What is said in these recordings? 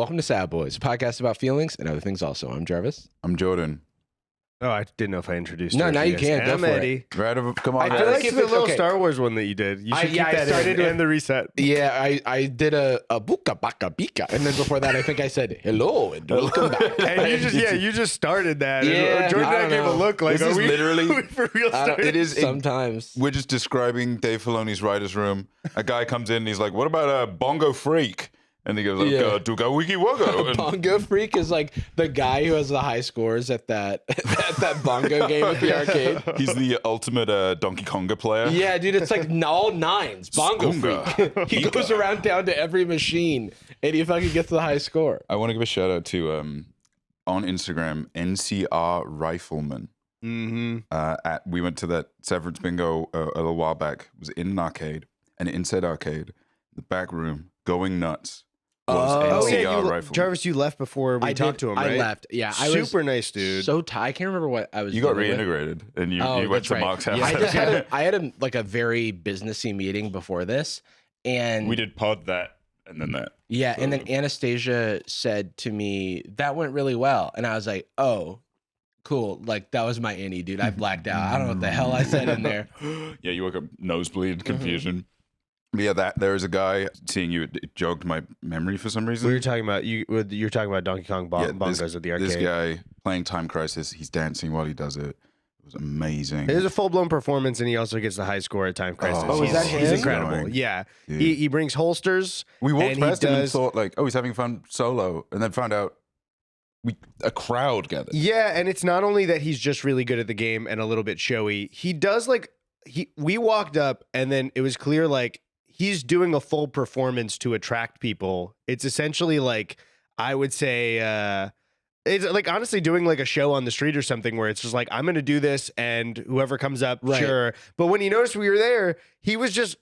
Welcome to Sad Boys, a podcast about feelings and other things also. I'm Jarvis. I'm Jordan. Oh, I didn't know if I introduced No, her. now you can. Go I'm for Eddie. Right, come on. I guys. feel I like like if the it's little okay. Star Wars one that you did. You should keep I that started in with- and the reset. Yeah, I did a buka baka bika. And then before that, I think I said hello and welcome back. And you just started that. Yeah, And Jordan I and I don't gave a know. look like, This are is we literally- are we for real started? it is. Sometimes. We're just describing Dave Filoni's writer's room. A guy comes in and he's like, "What about a bongo freak?" And he goes, like, Yeah. "Duga wiki wogo." And Bongo Freak is like the guy who has the high scores at that bongo game at the arcade. he's the ultimate Donkey Konga player. Yeah, dude, it's like all nines. Bongo Skoda. Freak. He goes around down to every machine and he fucking gets the high score. I want to give a shout out to on Instagram NCR Rifleman. Mm-hmm. We went to that Severance Bingo a little while back. It was in an arcade, and inside arcade, the back room, going nuts. Was Oh, NCR yeah, Rifleman. Jarvis, you left before we talked to him, right? I left. Yeah, I was Super nice dude. so tired. I can't remember what I was You got dealing with. reintegrated, and you Oh, went that's to right. Mark's house. Yeah, I had a very businessy meeting before this, and We did pod that, and then that. yeah, and then Anastasia said to me that went really well, and I was like, oh, cool, like that was my innie, dude. I blacked out. I don't know what the hell I said in there. Yeah, you woke up nosebleed, confusion. But yeah, there is a guy seeing you. It jogged my memory for some reason. We were talking about you're talking about Donkey Kong bongos at the arcade. This guy playing Time Crisis. He's dancing while he does it. It was amazing. It is a full blown performance, and he also gets the high score at Time Crisis. Oh, is that He's him? incredible. Annoying. Yeah, Dude. he brings holsters. We walked and he past him and does- thought like, oh, he's having fun solo, and then found out a crowd gathered. Yeah, and it's not only that he's just really good at the game and a little bit showy. He does we walked up, and then it was clear like he's doing a full performance to attract people. It's essentially like I would say it's like honestly doing like a show on the street or something where it's just like I'm gonna do this and whoever comes up, Right. sure. But when he noticed we were there, he was just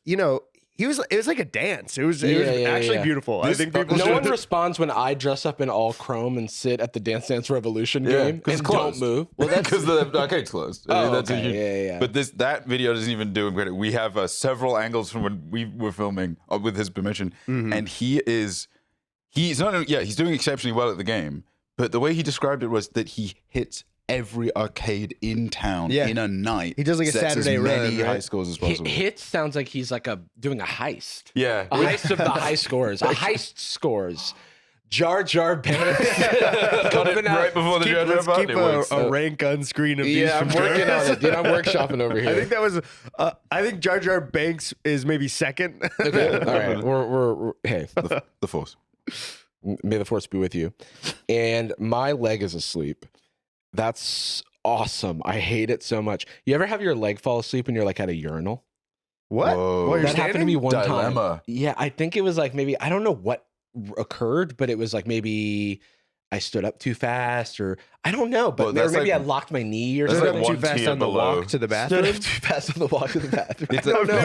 it was like a dance. It was actually beautiful. I This- think people No should one responds when I dress up in all chrome and sit at the Dance Dance Revolution Yeah, game 'cause and it's closed. don't move. Well, that's because the arcade's closed. Oh, That's a okay. huge- Yeah. But that video doesn't even do him credit. We have several angles from when we were filming with his permission, and he's doing exceptionally well at the game. But the way he described it was that he hits every arcade in town in a night. He does like a sets Saturday as many run, right? high scores as possible. Hit sounds like he's like doing a heist. Yeah, A heist of the high scores. A heist scores. Jar Jar Binks. got it right before the judge. Let's keep a rank on screen of these. Yeah, I'm from working Jarvis. on it, dude. I'm workshopping over here. I think that was. I think Jar Jar Banks is maybe second. Okay, all right. We're hey, The Force. may the force be with you. And my leg is asleep. That's awesome. I hate it so much. You ever have your leg fall asleep and you're like at a urinal? What? Whoa. Well, you're That happened to me one time. Dilemma. Yeah, I think it was like maybe I don't know what occurred, but it was like maybe I stood up too fast, or I don't know, but Well, that's maybe like- I locked my knee or that's Stood something. up like too one fast tier on the below. walk to the Stood bathroom. up too fast on the walk to the bathroom. It's I don't know.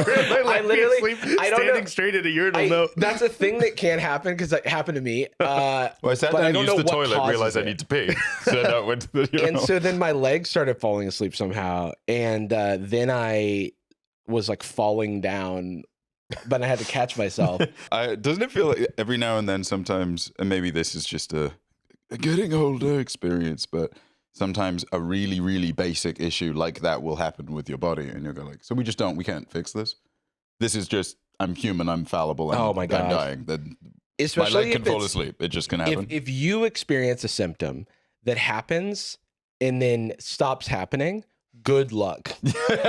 I literally, I don't know. standing straight at a urinal. No. That's a thing that can happen because it happened to me. Well, I sat but down I and don't used know the what toilet, causes realized I it. need to pee. So I went to the And urinal. so then my legs started falling asleep somehow, and then I was like falling down, but I had to catch myself. Doesn't it feel like every now and then sometimes, and maybe this is just a getting older experience, but sometimes a really, really basic issue like that will happen with your body, and you'll go like, so we can't fix this. This is just, I'm human, I'm fallible, and Oh my I'm God. dying. Then my Especially leg can if fall it's- asleep. It just can happen. if you experience a symptom that happens and then stops happening, good luck.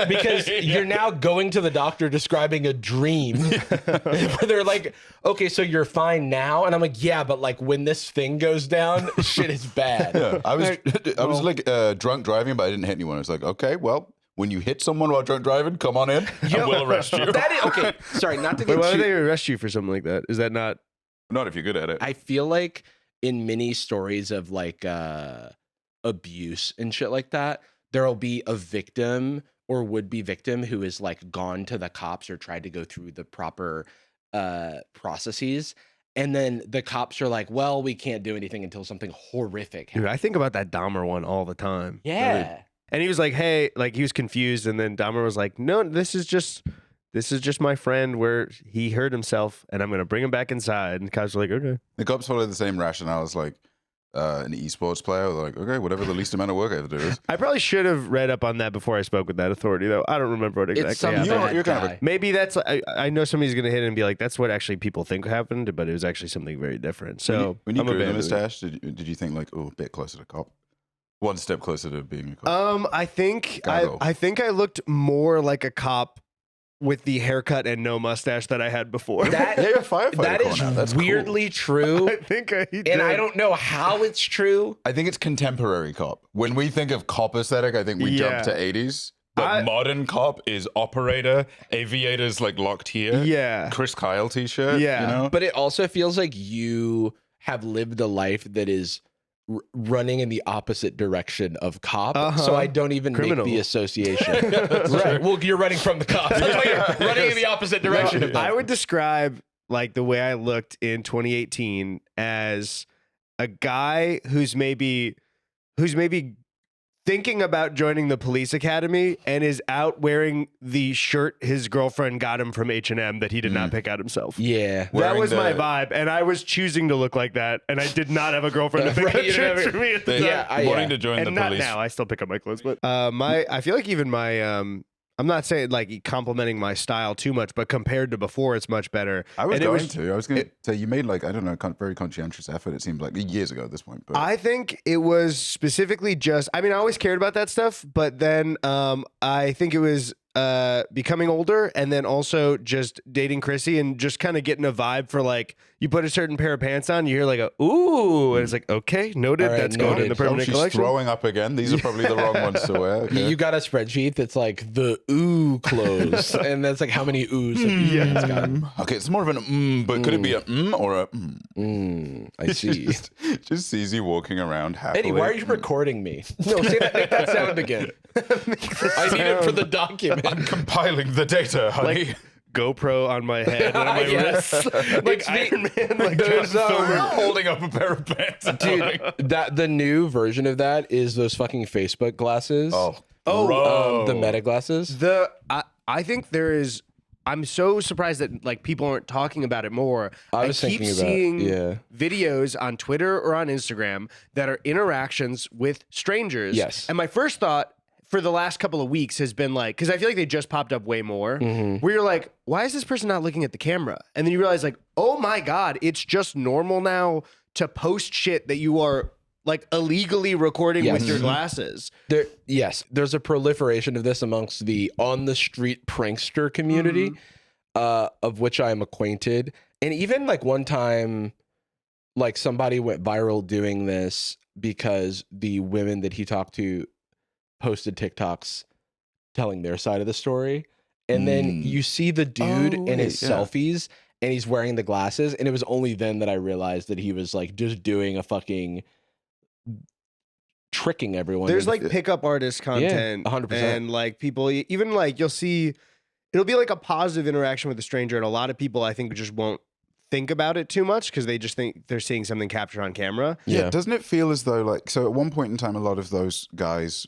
Because you're now going to the doctor describing a dream where they're like, okay, so you're fine now. And I'm like, yeah, but like when this thing goes down, shit is bad. Yeah, I was like drunk driving, but I didn't hit anyone. I was like, okay, well, when you hit someone while drunk driving, come on in, and we'll arrest you. That is, okay, sorry, not to Wait, get why too, would they arrest you for something like that? Is that not? Not if you're good at it. I feel like in many stories of like abuse and shit like that, there'll be a victim or would-be victim who is like gone to the cops or tried to go through the proper processes. And then the cops are like, well, we can't do anything until something horrific Dude, happens. I think about that Dahmer one all the time. Yeah. And he was like, hey, like he was confused. And then Dahmer was like, no, this is just this is just my friend where he hurt himself and I'm going to bring him back inside. And cops were like, okay. The cops follow the same rationale as like an esports player. They're like, okay, whatever the least amount of work I have to do is. I probably should have read up on that before I spoke with that authority, though. I don't remember what exactly It's some happened. You're kind of Maybe that's, I know somebody's going to hit it and be like, that's what actually people think happened, but it was actually something very different. So when you I'm grew the abandoning it. mustache, did you think like, oh, a bit closer to cop? One step closer to being a cop. I think Gotta I think I looked more like a cop with the haircut and no mustache that I had before. That, Yeah, you're a firefighter that is now. That's cool. weirdly true. I think I did. And I don't know how it's true. I think it's contemporary cop. When we think of cop aesthetic, I think we jump to 80s. But modern cop is operator, aviators like locked here. Yeah. Chris Kyle t-shirt. Yeah. You know? But it also feels like you have lived a life that is running in the opposite direction of cop. So I don't even Criminal. make the association. Right. Well, you're running from the cops. That's why you're running in the opposite direction of them. I would describe like the way I looked in 2018 as a guy who's maybe thinking about joining the police academy and is out wearing the shirt his girlfriend got him from H&M that he did not pick out himself. Yeah. That Wearing was my the- vibe, and I was choosing to look like that, and I did not have a girlfriend to pick Right, out you shirts never- for me at the time. Yeah, wanting to join And the not police. now. I still pick up my clothes, but I feel like even my I'm not saying like complimenting my style too much, but compared to before, it's much better. I was And it going was- to. I was going to say you made like, I don't know, very conscientious effort. It seemed like years ago at this point. But I think it was specifically just, I mean, I always cared about that stuff, but then I think it was becoming older and then also just dating Chrissy and just kind of getting a vibe for like, you put a certain pair of pants on, you hear like a, ooh, and it's like, okay, noted, All right, that's going in the noted. permanent she's collection. throwing up again. These are probably the wrong ones to wear. Okay. You got a spreadsheet that's like the ooh clothes, and that's like how many oohs have you guys got? Okay, it's more of an but could it be a or a I see. just sees you walking around happily. Eddie, why are you recording me? No, say that, make that sound again. I need it for the document. I'm compiling the data, honey. Like GoPro on my head and on my Yes. wrist. Like It's Iron Man, like There's, trying to film it. holding up a pair of pants. Dude, that the new version of that is those fucking Facebook glasses. The Meta glasses. I think there is. I'm so surprised that like people aren't talking about it more. I was keep thinking about seeing videos on Twitter or on Instagram that are interactions with strangers. Yes. And my first thought for the last couple of weeks has been like, because I feel like they just popped up way more, where you're like, why is this person not looking at the camera? And then you realize like, oh my God, it's just normal now to post shit that you are like illegally recording with your glasses. There's a proliferation of this amongst the on the street prankster community, of which I am acquainted. And even like one time, like somebody went viral doing this because the women that he talked to posted TikToks telling their side of the story. And then you see the dude in his selfies and he's wearing the glasses. And it was only then that I realized that he was like just doing a fucking tricking everyone. There's like pickup artist content, 100%. and like people, even like you'll see, it'll be like a positive interaction with a stranger, and a lot of people I think just won't think about it too much because they just think they're seeing something captured on camera. Yeah, doesn't it feel as though like, so at one point in time, a lot of those guys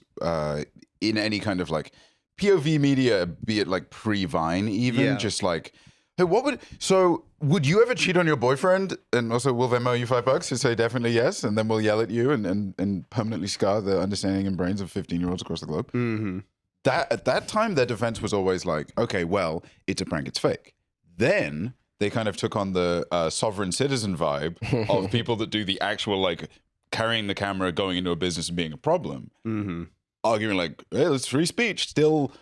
in any kind of like POV media, be it like pre-Vine even, just like, hey, would you ever cheat on your boyfriend? And also, will they owe you $5 to say definitely yes? And then we'll yell at you and permanently scar the understanding and brains of 15-year-olds across the globe. Mm-hmm. That at that time, their defense was always like, okay, well, it's a prank, it's fake. Then they kind of took on the sovereign citizen vibe of people that do the actual like carrying the camera, going into a business and being a problem. Arguing like, hey, it's free speech. Still,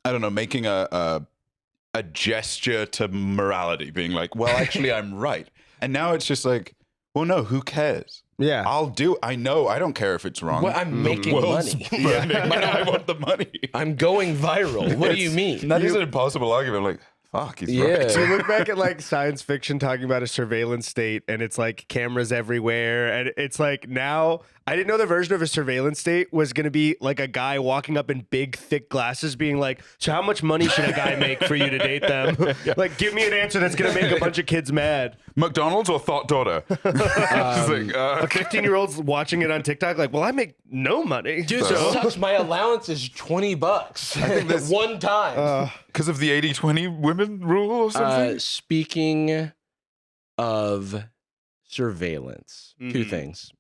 I don't know, making a gesture to morality, being like, well, actually, I'm right. And now it's just like, well, no, who cares? Yeah. I know, I don't care if it's wrong. Well, I'm making World's money. burning. I want the money. I'm going viral. What do you mean? That is an impossible argument. Like, fuck, he's Yeah. right. So you look back at like science fiction talking about a surveillance state and it's like cameras everywhere. And it's like now, I didn't know the version of a surveillance state was going to be like a guy walking up in big, thick glasses being like, so how much money should a guy make for you to date them? Like, give me an answer that's going to make a bunch of kids mad. McDonald's or Thought Daughter? Just like, A 15-year-old's watching it on TikTok like, well, I make no money. Dude, this sucks. My allowance is $20. I think that's one time. Because of the 80-20 women rule or something? Speaking of surveillance, two things.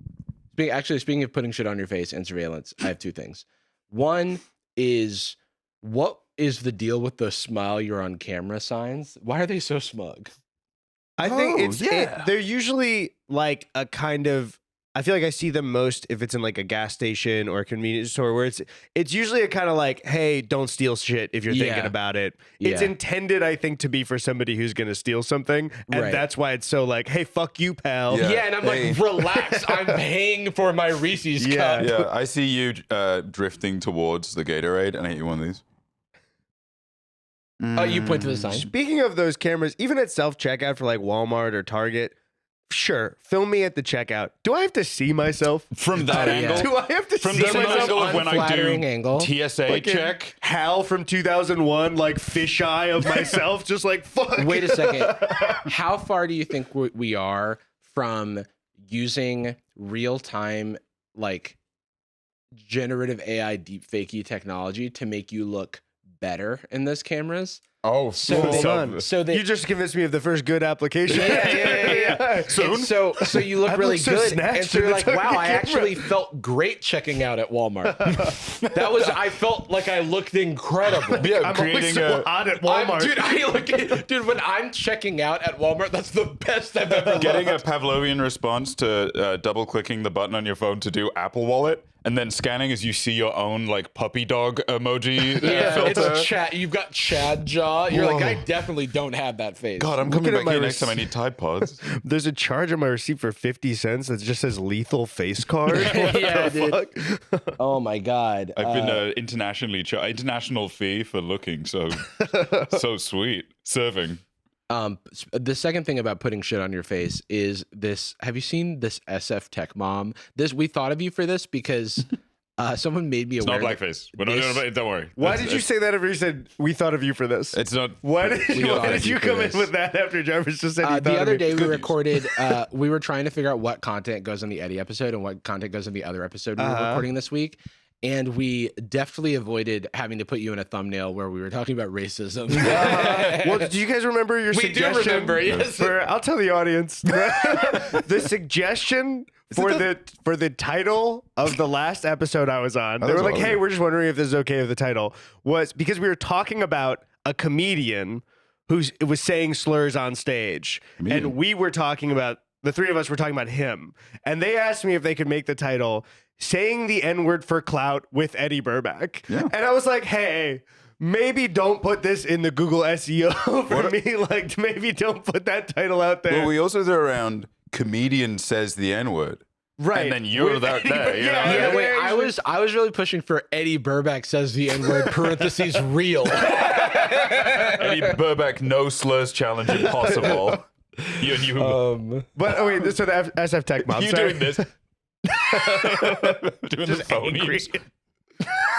Speaking of putting shit on your face and surveillance, I have two things. One is, what is the deal with the smile you're on camera signs? Why are they so smug? I think they're usually like a kind of, I feel like I see them most if it's in like a gas station or a convenience store where it's usually a kind of like, hey, don't steal shit if you're thinking about it. It's intended, I think, to be for somebody who's going to steal something. And that's why it's so like, hey, fuck you, pal. Yeah, and I'm like, relax. I'm paying for my Reese's cup. Yeah, I see you drifting towards the Gatorade and I hit you one of these. Oh, you point to the sign. Speaking of those cameras, even at self-checkout for like Walmart or Target, sure, film me at the checkout. Do I have to see myself? From that angle? Do I have to From see the myself? angle of when I do angle. TSA Like check? Hal from 2001, like fisheye of myself, just like, fuck. Wait a second. How far do you think we are from using real-time, like, generative AI deepfakey technology to make you look better in those cameras? Oh, so they, you just convinced me of the first good application. Yeah. Soon? So you look really so good, snatched and so you're in the like, Target wow, I camera. actually felt great checking out at Walmart. I felt like I looked incredible. Yeah, I'm always so odd at Walmart. Dude, when I'm checking out at Walmart, that's the best I've ever getting looked. a Pavlovian response to double-clicking the button on your phone to do Apple Wallet, and then scanning as you see your own like puppy dog emoji filter. It's Chad. You've got Chad jaw. You're like, I definitely don't have that face. God, I'm Looking coming at back here my next time I need Tide Pods. There's a charge on my receipt for 50 cents that just says lethal face card. Yeah, dude. Oh my God. I've been international fee for looking so sweet. Serving. The second thing about putting shit on your face is this. Have you seen this SF Tech Mom? We thought of you for this because someone made me aware. It's not blackface. We're not doing about it. Don't worry. Why did you say that after you said we thought of you for this? It's not. Why did you come in with that after Jarvis just said the other day we recorded, we were trying to figure out what content goes on the Eddy episode and what content goes on the other episode we were recording this week. And we definitely avoided having to put you in a thumbnail where we were talking about racism. Well, do you guys remember your suggestion? We do remember, yes. I'll tell the audience. The suggestion for the title of the last episode I was on, they were like, hey, we're just wondering if this is okay with the title, was because we were talking about a comedian who was saying slurs on stage. And we were talking about, the three of us were talking about him. And they asked me if they could make the title saying the N-word for clout with Eddy Burback. Yeah. And I was like, hey, maybe don't put this in the Google SEO for me. Like, maybe don't put that title out there. Well, we also threw around comedian says the N-word. Right. And then you're that there. You know? Yeah, wait, I was really pushing for Eddy Burback says the N-word, parentheses, real. Eddy Burback, no slurs challenge impossible. But wait, so the SF Tech Mom. You doing this? Doing Just the angry. phonies.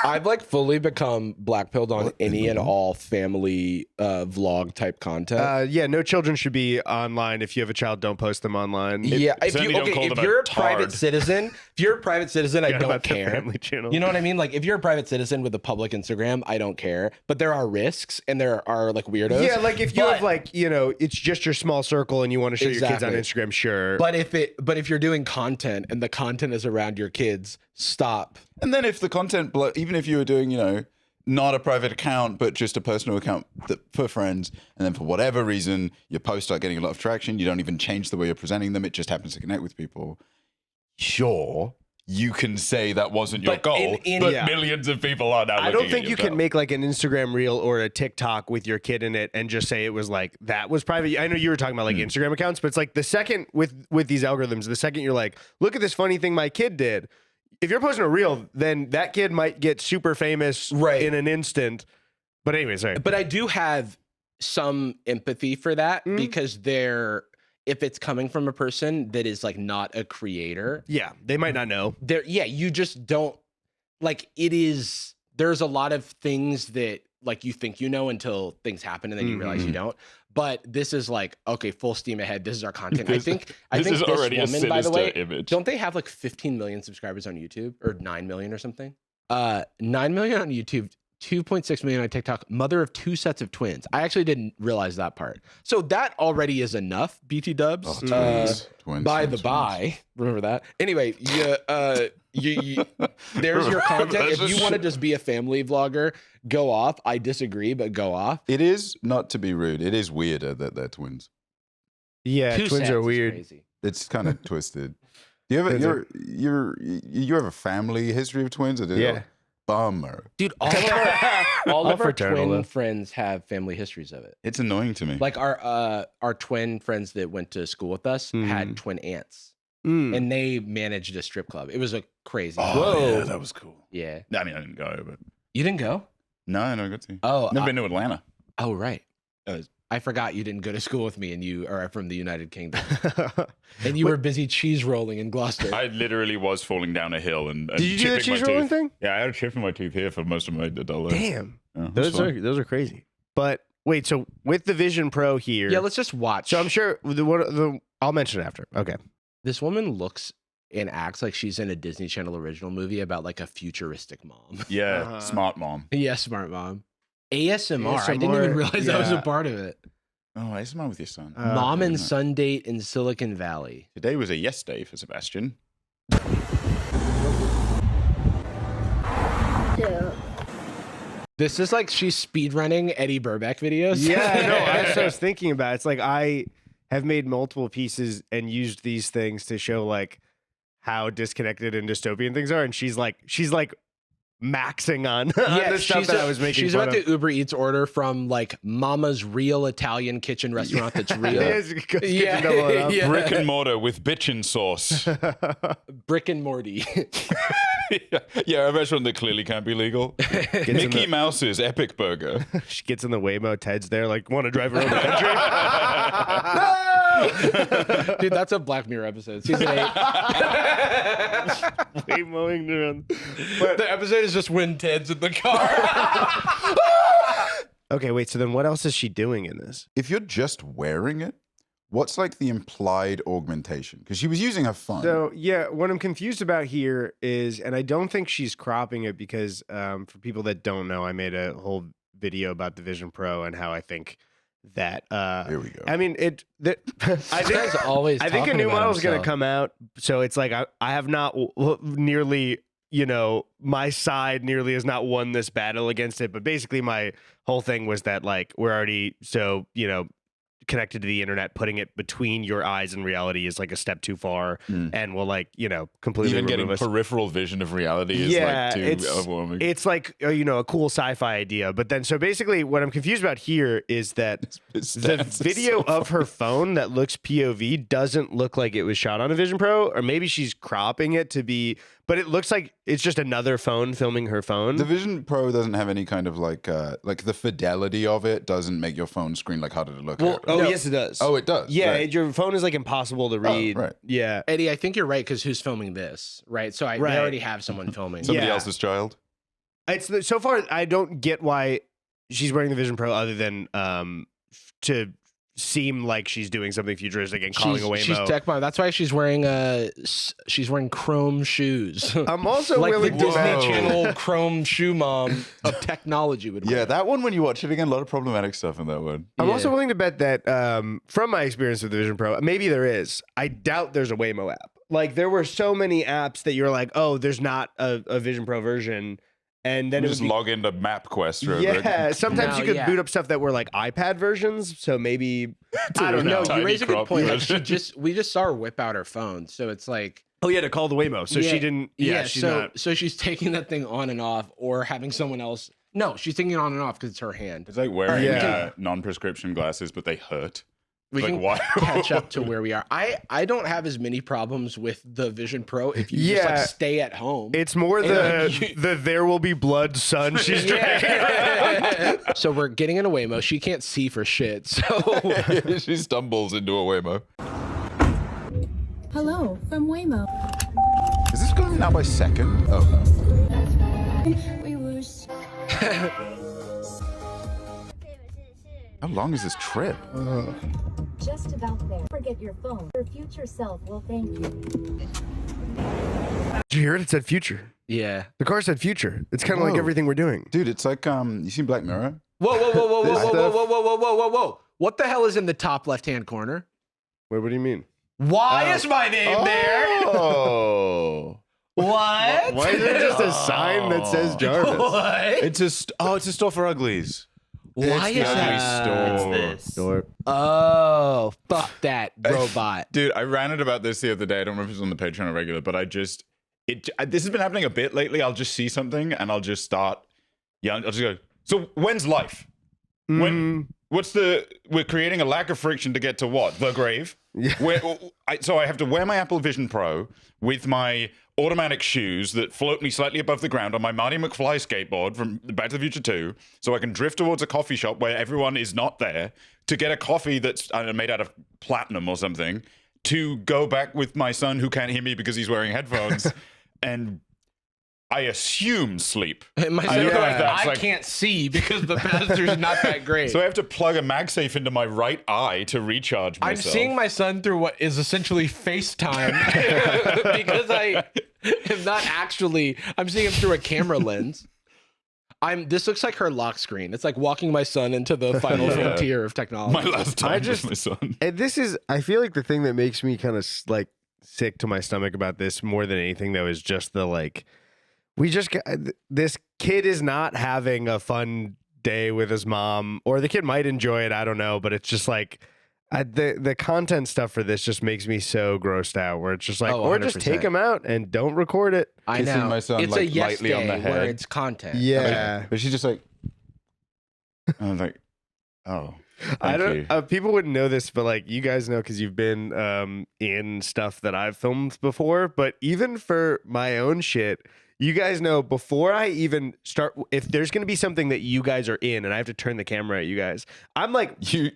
I've like fully become blackpilled on any and all family vlog type content. Yeah, no children should be online. If you have a child, don't post them online. If certainly don't call them you're a a private citizen, I don't care. Family channel. You know what I mean? Like if you're a private citizen with a public Instagram, I don't care. But there are risks and there are like weirdos. Yeah, like if you have like, it's just your small circle and you want to show your kids on Instagram, sure. But if you're doing content and the content is around your kids, stop. And then if the content, even if you were doing, not a private account, but just a personal account for friends, and then for whatever reason, your posts start getting a lot of traction, you don't even change the way you're presenting them, it just happens to connect with people. Sure, you can say that wasn't your goal, but millions of people are now looking at I don't think you stuff. can make like an Instagram reel or a TikTok with your kid in it and just say it was like, that was private. I know you were talking about like Instagram accounts, but it's like the second with these algorithms, the second you're like, look at this funny thing my kid did. If you're posting a reel, then that kid might get super famous in an instant. But anyway, sorry. But I do have some empathy for that because if it's coming from a person that is like not a creator. Yeah, they might not know. You just don't like there's a lot of things that like you think you know until things happen and then you realize you don't. But this is like, okay, full steam ahead. This is our content. I think this is already a woman, by the way, image. don't they have like 15 million subscribers on YouTube or 9 million or something? 9 million on YouTube, 2.6 million on TikTok, mother of 2 sets of twins. I actually didn't realize that part. So that already is enough, BT dubs. Twins, By the by, remember that. Anyway, there's your content. If you want to just be a family vlogger, go off. I disagree, but go off. It is, not to be rude, it is weirder that they're twins. Yeah, 2 twins sets are is weird. crazy. It's kind of twisted. Do you ever, you have a family history of twins? Or Yeah. Bummer. Dude, all of our fraternal, twin though. friends have family histories of it. It's annoying to me. Like our twin friends that went to school with us had twin aunts, Mm. and they managed a strip club. It was a crazy. Oh, yeah, that was cool. Yeah. I mean, I didn't go, but You didn't go? no, I never got to. Oh, Never been to Atlanta. oh, right. Uh, I forgot you didn't go to school with me, and you are from the United Kingdom, and you were busy cheese rolling in Gloucester. I literally was falling down a hill and Did you do the chipping my cheese rolling tooth. thing? Yeah, I had a chip in my tooth here for most of my adult life. Damn, Yeah, it was those fun. are crazy. But wait, so with the Vision Pro here, Yeah, let's just watch. so I'm sure I'll mention it after. Okay. This woman looks and acts like she's in a Disney Channel original movie about like a futuristic mom. Yeah, Uh-huh. smart mom. Yeah, smart mom. ASMR. I didn't even realize that was a part of it. Oh, ASMR with your son. Mom and yeah. son date in Silicon Valley. Today was a yes day for Sebastian. This is like she's speedrunning Eddy Burback videos. Yeah, no, that's what I was thinking about. It's like I have made multiple pieces and used these things to show like how disconnected and dystopian things are, and she's like maxing on, on the stuff that I was making. She's fun about of. to Uber Eats order from like Mama's real Italian kitchen restaurant that's real. Yeah, double it up. Yeah. Brick and mortar with bitchin' sauce. Brick and Morty. Yeah, a restaurant that clearly can't be legal. in Mickey the- Mouse's Epic Burger. She gets in the Waymo. Ted's there, like, want to drive around the country? Dude, that's a Black Mirror episode. Season 8. Waymoing around. But the episode is just when Ted's in the car. Okay, wait. So then, what else is she doing in this? If you're just wearing it, what's like the implied augmentation? Because she was using her phone. So yeah, what I'm confused about here is, and I don't think she's cropping it because for people that don't know, I made a whole video about the Vision Pro and how I think that. Here we go. I mean, I think Guy's always I think a talking new about model is going to himself. come out, so it's like I have not nearly, my side nearly has not won this battle against it. But basically, my whole thing was that like we're already so connected to the internet, putting it between your eyes and reality is like a step too far, and will completely Even remove getting us. peripheral vision of reality is Yeah, like too it's- overwhelming. It's like a cool sci-fi idea, but then so basically what I'm confused about here is that the video of her phone that looks POV doesn't look like it was shot on a Vision Pro, or maybe she's cropping it to be, but it looks like it's just another phone filming her phone. The Vision Pro doesn't have any kind of like the fidelity of it doesn't make your phone screen like harder to look at. Oh, yes, it does. Oh, it does. Yeah, right. your phone is like impossible to read. right. Yeah. Eddie, I think you're right because who's filming this, right? So they Right. already have someone filming. Somebody Yeah. else's child. It's so far I don't get why she's wearing the Vision Pro other than to seem like she's doing something futuristic and calling a Waymo. She's tech mom. That's why she's wearing chrome shoes. I'm also like the willing Disney to Channel chrome shoe mom of technology would wear. Yeah, that one, when you watch it again, a lot of problematic stuff in that one. I'm Yeah. also willing to bet that from my experience with the Vision Pro, maybe there is. I doubt there's a Waymo app. Like there were so many apps that you're like, oh, there's not a Vision Pro version. And then You it just would be, log into MapQuest. Real yeah, quick. sometimes No, you could yeah. boot up stuff that were like iPad versions. So maybe, I don't know. No, Tiny you raise a good crop point. Like version. we just saw her whip out her phone, so it's like Oh yeah, to call the Waymo. So she didn't, she's not. so she's taking that thing on and off, or having someone else. No, she's taking it on and off because it's her hand. It's like wearing Yeah. non-prescription glasses, but they hurt. We Like, can why- catch up to where we are. I don't have as many problems with the Vision Pro if you just Yeah. like stay at home. It's more the there will be blood son she's dragging around. So we're getting in a Waymo. She can't see for shit. So She stumbles into a Waymo. Hello, from Waymo. Is this going now by second? Oh, no. We were. How long is this trip? Just about there. Forget your phone. Your future self will thank you. Did you hear it? It said future. Yeah. The car said future. It's kind of like Whoa. everything we're doing. Dude, it's like you seen Black Mirror? Whoa, whoa, whoa, whoa, whoa, This whoa, whoa, stuff- whoa, whoa, whoa, whoa, whoa, whoa. What the hell is in the top left-hand corner? Wait, what do you mean? Why is my name there? Oh. What? Why is there just a sign that says Jarvis? What? It's a store for uglies. Why It's is the that? ugly store. This. Door. Oh, fuck that robot. Dude, I ranted about this the other day. I don't remember if it was on the Patreon or regular, but this has been happening a bit lately. I'll just see something and I'll just start. Yeah, I'll just go. So when's life? When? We're creating a lack of friction to get to what? The grave? Yeah. So I have to wear my Apple Vision Pro with my automatic shoes that float me slightly above the ground on my Marty McFly skateboard from Back to the Future 2, so I can drift towards a coffee shop where everyone is not there to get a coffee that's made out of platinum or something, to go back with my son who can't hear me because he's wearing headphones, and I assume sleep. My I son, feel like that's I like- can't see because the pastor's not that great. So I have to plug a MagSafe into my right eye to recharge I'm myself. seeing my son through what is essentially FaceTime because I am not actually. I'm seeing him through a camera lens. This looks like her lock screen. It's like walking my son into the final frontier of technology. my last time just- with my son. And this is, I feel like the thing that makes me kind of like sick to my stomach about this more than anything, though, is just the like, this kid is not having a fun day with his mom, or the kid might enjoy it. I don't know, but it's just like the content stuff for this just makes me so grossed out. Where it's just like, Oh, or just 100%. take him out and don't record it. I Kissing know. my son, it's like, a yes lightly on the day where head. it's content. Yeah, But she's just like, I was like, oh. I Thank don't. you. People wouldn't know this, but like you guys know because you've been in stuff that I've filmed before. But even for my own shit, you guys know before I even start, if there's going to be something that you guys are in, and I have to turn the camera at you guys, I'm like, You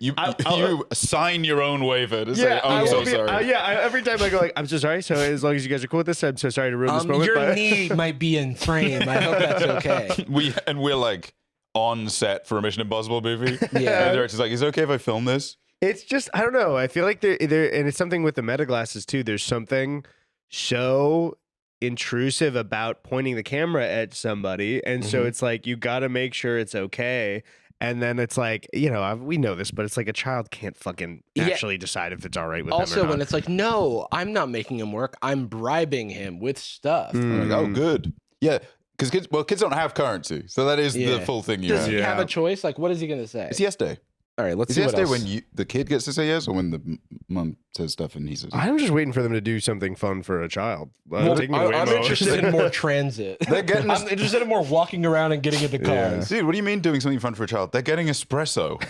sign your own waiver to say, I I'm so will be- sorry. every time I go like, I'm so sorry. So as long as you guys are cool with this, I'm so sorry to ruin this moment. Your but- knee might be in frame. I hope that's okay. We're like on set for a Mission Impossible movie. Yeah. And the director's like, is it okay if I film this? It's just, I don't know. I feel like there, and it's something with the meta glasses too. There's something so intrusive about pointing the camera at somebody, and so it's like you got to make sure it's okay. And then it's like, we know this, but it's like a child can't fucking Yeah. actually decide if it's all right with them or Also, not. when it's like, no, I'm not making him work. I'm bribing him with stuff. I'm like, oh, good. Yeah, because kids don't have currency, so that is Yeah. the full thing you Does have. he have Yeah. a choice? Like, what is he going to say? It's yes day. All right, let's Is see yes what day else. when the kid gets to say yes, or when the mom says stuff and he says yes? I'm just waiting for them to do something fun for a child. Well, Taking a I'm Waymo. interested in more transit. They're getting I'm interested in more walking around and getting into Yeah. cars. Dude, what do you mean doing something fun for a child? They're getting espresso.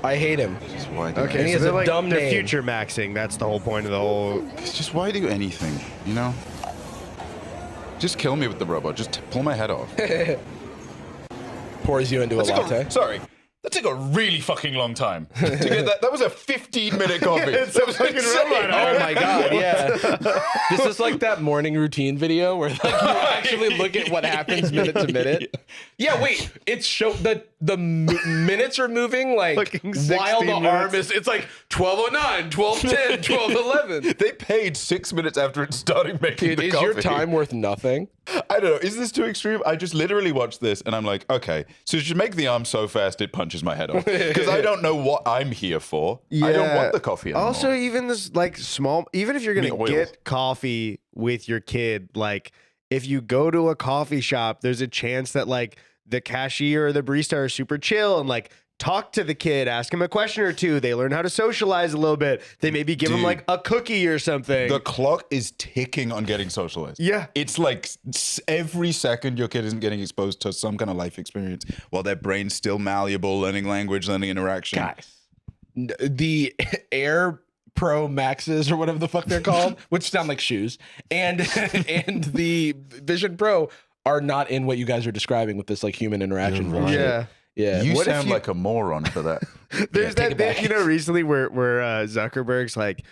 I hate him. Just why do Okay, And he so has they're a like dumb they're name. future maxing. That's the whole point of the whole. It's just why do anything, you know? Just kill me with the robot. Just pull my head off. Pours you into a latte. Sorry. That took a really fucking long time to get that. That was a 15-minute coffee. It's That a was fucking insane. robot. Oh my god, yeah. This is like that morning routine video where like you actually look at what happens minute to minute. Yeah, wait. It's the minutes are moving like Fucking while 16 the arm minutes. is. It's like 12:09, 12:10, 12:11. They paid 6 minutes after it started making Dude, the is coffee. your time worth nothing? I don't know. Is this too extreme? I just literally watched this and I'm like, okay, so you should make the arm so fast it punches my head off. Because I don't know what I'm here for. I don't want the coffee anymore. Also, even this like small, even if you're I gonna mean, oil. get coffee with your kid, like if you go to a coffee shop, there's a chance that like the cashier or the barista are super chill and like talk to the kid, ask him a question or two. They learn how to socialize a little bit. They maybe give him Dude. like a cookie or something. the clock is ticking on getting socialized. Yeah. It's like every second your kid isn't getting exposed to some kind of life experience while their brain's still malleable, learning language, learning interaction. Guys, the Air Pro Maxes or whatever the fuck they're called, which sound like shoes, and the Vision Pro are not in what you guys are describing with this like human interaction. bullshit. yeah. Yeah. You What if sound you- like a moron for that. There's that bit, recently where Zuckerberg's like,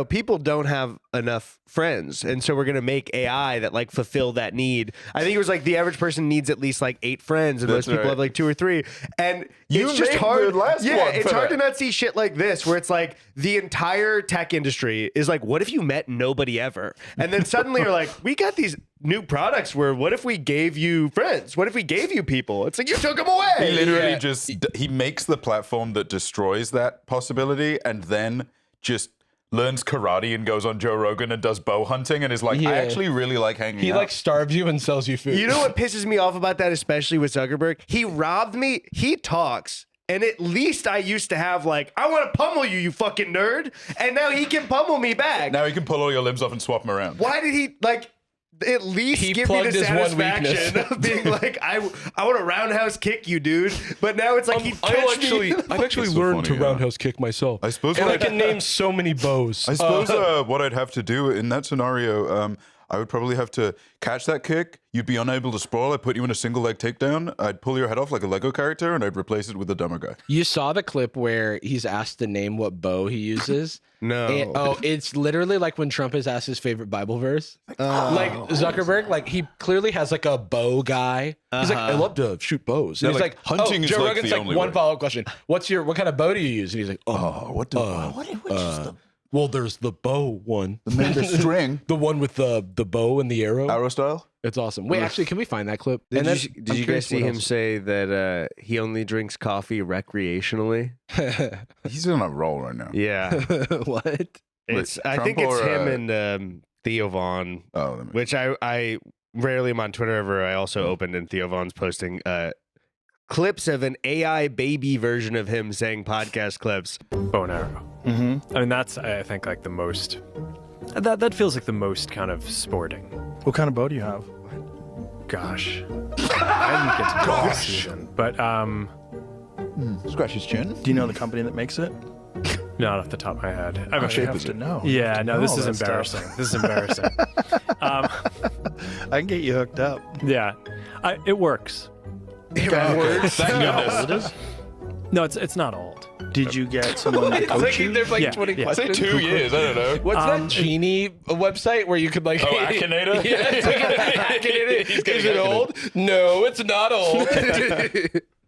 people don't have enough friends, and so we're gonna make AI that like fulfill that need. I think it was like the average person needs at least like 8 friends, and most people have like 2 or 3. And it's just hard. It's hard to not see shit like this, where it's like the entire tech industry is like, what if you met nobody ever, and then suddenly you're like, we got these new products where what if we gave you friends? What if we gave you people? It's like you took them away. He literally he makes the platform that destroys that possibility, and then just learns karate and goes on Joe Rogan and does bow hunting and is like, I actually really like hanging out. He like starves you and sells you food. You know what pisses me off about that, especially with Zuckerberg? He robbed me. He talks. And at least I used to have like, I want to pummel you, you fucking nerd. And now he can pummel me back. Now he can pull all your limbs off and swap them around. Why did he like... At least give me the satisfaction of being like, I want to roundhouse kick you, dude. But now it's like I've actually learned to roundhouse kick myself. I suppose, and I can name so many bows. I suppose what I'd have to do in that scenario, I would probably have to catch that kick. You'd be unable to sprawl. I'd put you in a single leg takedown. I'd pull your head off like a Lego character, and I'd replace it with a dumber guy. You saw the clip where he's asked to name what bow he uses. No. And, it's literally like when Trump is asked his favorite Bible verse. Like Zuckerberg, like he clearly has like a bow guy. He's like, I love to shoot bows. And he's like, hunting is Joe like Rogan's the like, only one way. follow-up question. What kind of bow do you use? And he's like, Which is the well, there's the bow one. the string? The one with the bow and the arrow. Arrow style? It's awesome. Wait, actually, can we find that clip? Did you guys see him say that he only drinks coffee recreationally? He's on a roll right now. Yeah. What? I think it's him and Theo Vaughn, which I rarely am on Twitter ever. I also opened and Theo Vaughn's posting clips of an AI baby version of him saying podcast clips. Bow and arrow. Mm-hmm. I mean, that's, I think, like the most, that feels like the most kind of sporting. What kind of bow do you have? Gosh. I didn't get to go this season, but Scratch his chin. Do you know the company that makes it? not off the top of my head. I have to know. Yeah, no, this is embarrassing. This is embarrassing. I can get you hooked up. Yeah, it works. It works. Thank goodness. No, it's not old. Did you get someone to coach you? There's like 20 questions. Say 2 years, I don't know. What's that Genie website where you could like... Oh, Akinator? Yeah, it's like Akinator. Is it old? No, it's not old.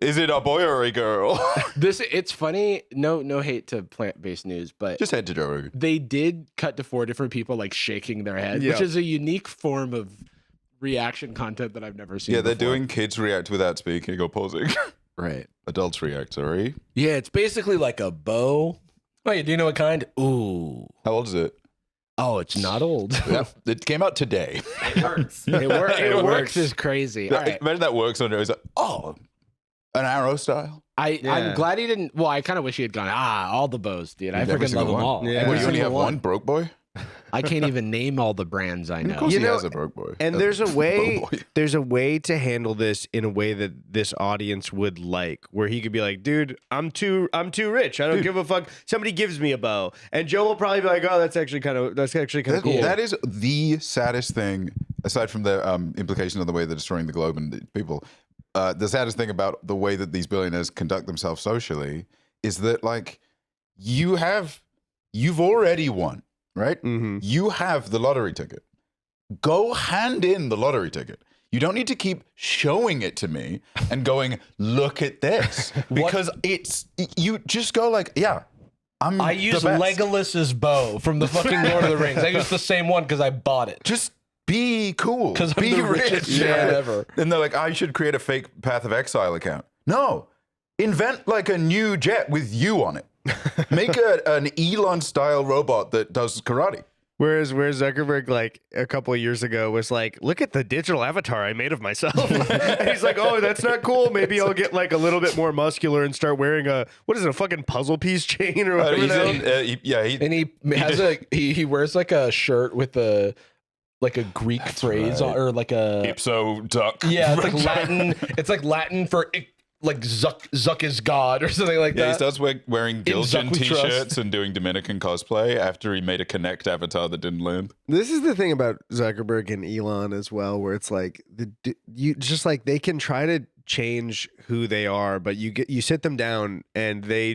Is it a boy or a girl? It's funny. No hate to plant-based news, but Just head to Joe Rogan. they did cut to 4 different people like shaking their head, which is a unique form of reaction content that I've never seen. Yeah, they're before. doing kids react without speaking or pausing. Right. Adults react, sorry. Yeah, it's basically like a bow. Oh, do you know what kind? Ooh. How old is it? Oh, it's not old. Yeah, it came out today. It works. It works is crazy. All right. Imagine that works on it. It's like, oh, an arrow style. I'm glad he didn't. Well, I kind of wish he had gone. All the bows, dude. I Every freaking love single them one. all. Yeah. Every What, you only single have one broke boy? I can't even name all the brands I know. Of course You he know, has a broke boy. And there's a way to handle this in a way that this audience would like, where he could be like, dude, I'm too rich. I don't give a fuck. Somebody gives me a bow. And Joe will probably be like, oh, that's actually kind of cool. That is the saddest thing, aside from the implication of the way they're destroying the globe and the people. The saddest thing about the way that these billionaires conduct themselves socially is that, like, you've already won, right? Mm-hmm. You have the lottery ticket. Go hand in the lottery ticket. You don't need to keep showing it to me and going, look at this. Because you just go like, yeah, I use Legolas's bow from the fucking Lord of the Rings. I use the same one because I bought it. Just be cool. Because I'm be the richest man ever. And they're like, I should create a fake Path of Exile account. No. Invent like a new jet with you on it. Make an Elon-style robot that does karate. Whereas Zuckerberg, like a couple of years ago, was like, look at the digital avatar I made of myself. And he's like, oh, that's not cool. Maybe I'll get like a little bit more muscular and start wearing a fucking puzzle piece chain or whatever. He wears like a shirt with a Greek phrase or like a Ipso duck. Yeah, it's like Latin. It's like Latin for like Zuck is God or something like that. He starts wearing Giljan Zuck we trust. t-shirts and doing Dominican cosplay after he made a Connect avatar that didn't land. This is the thing about Zuckerberg and Elon as well, where it's like you just like they can try to change who they are, but you sit them down and they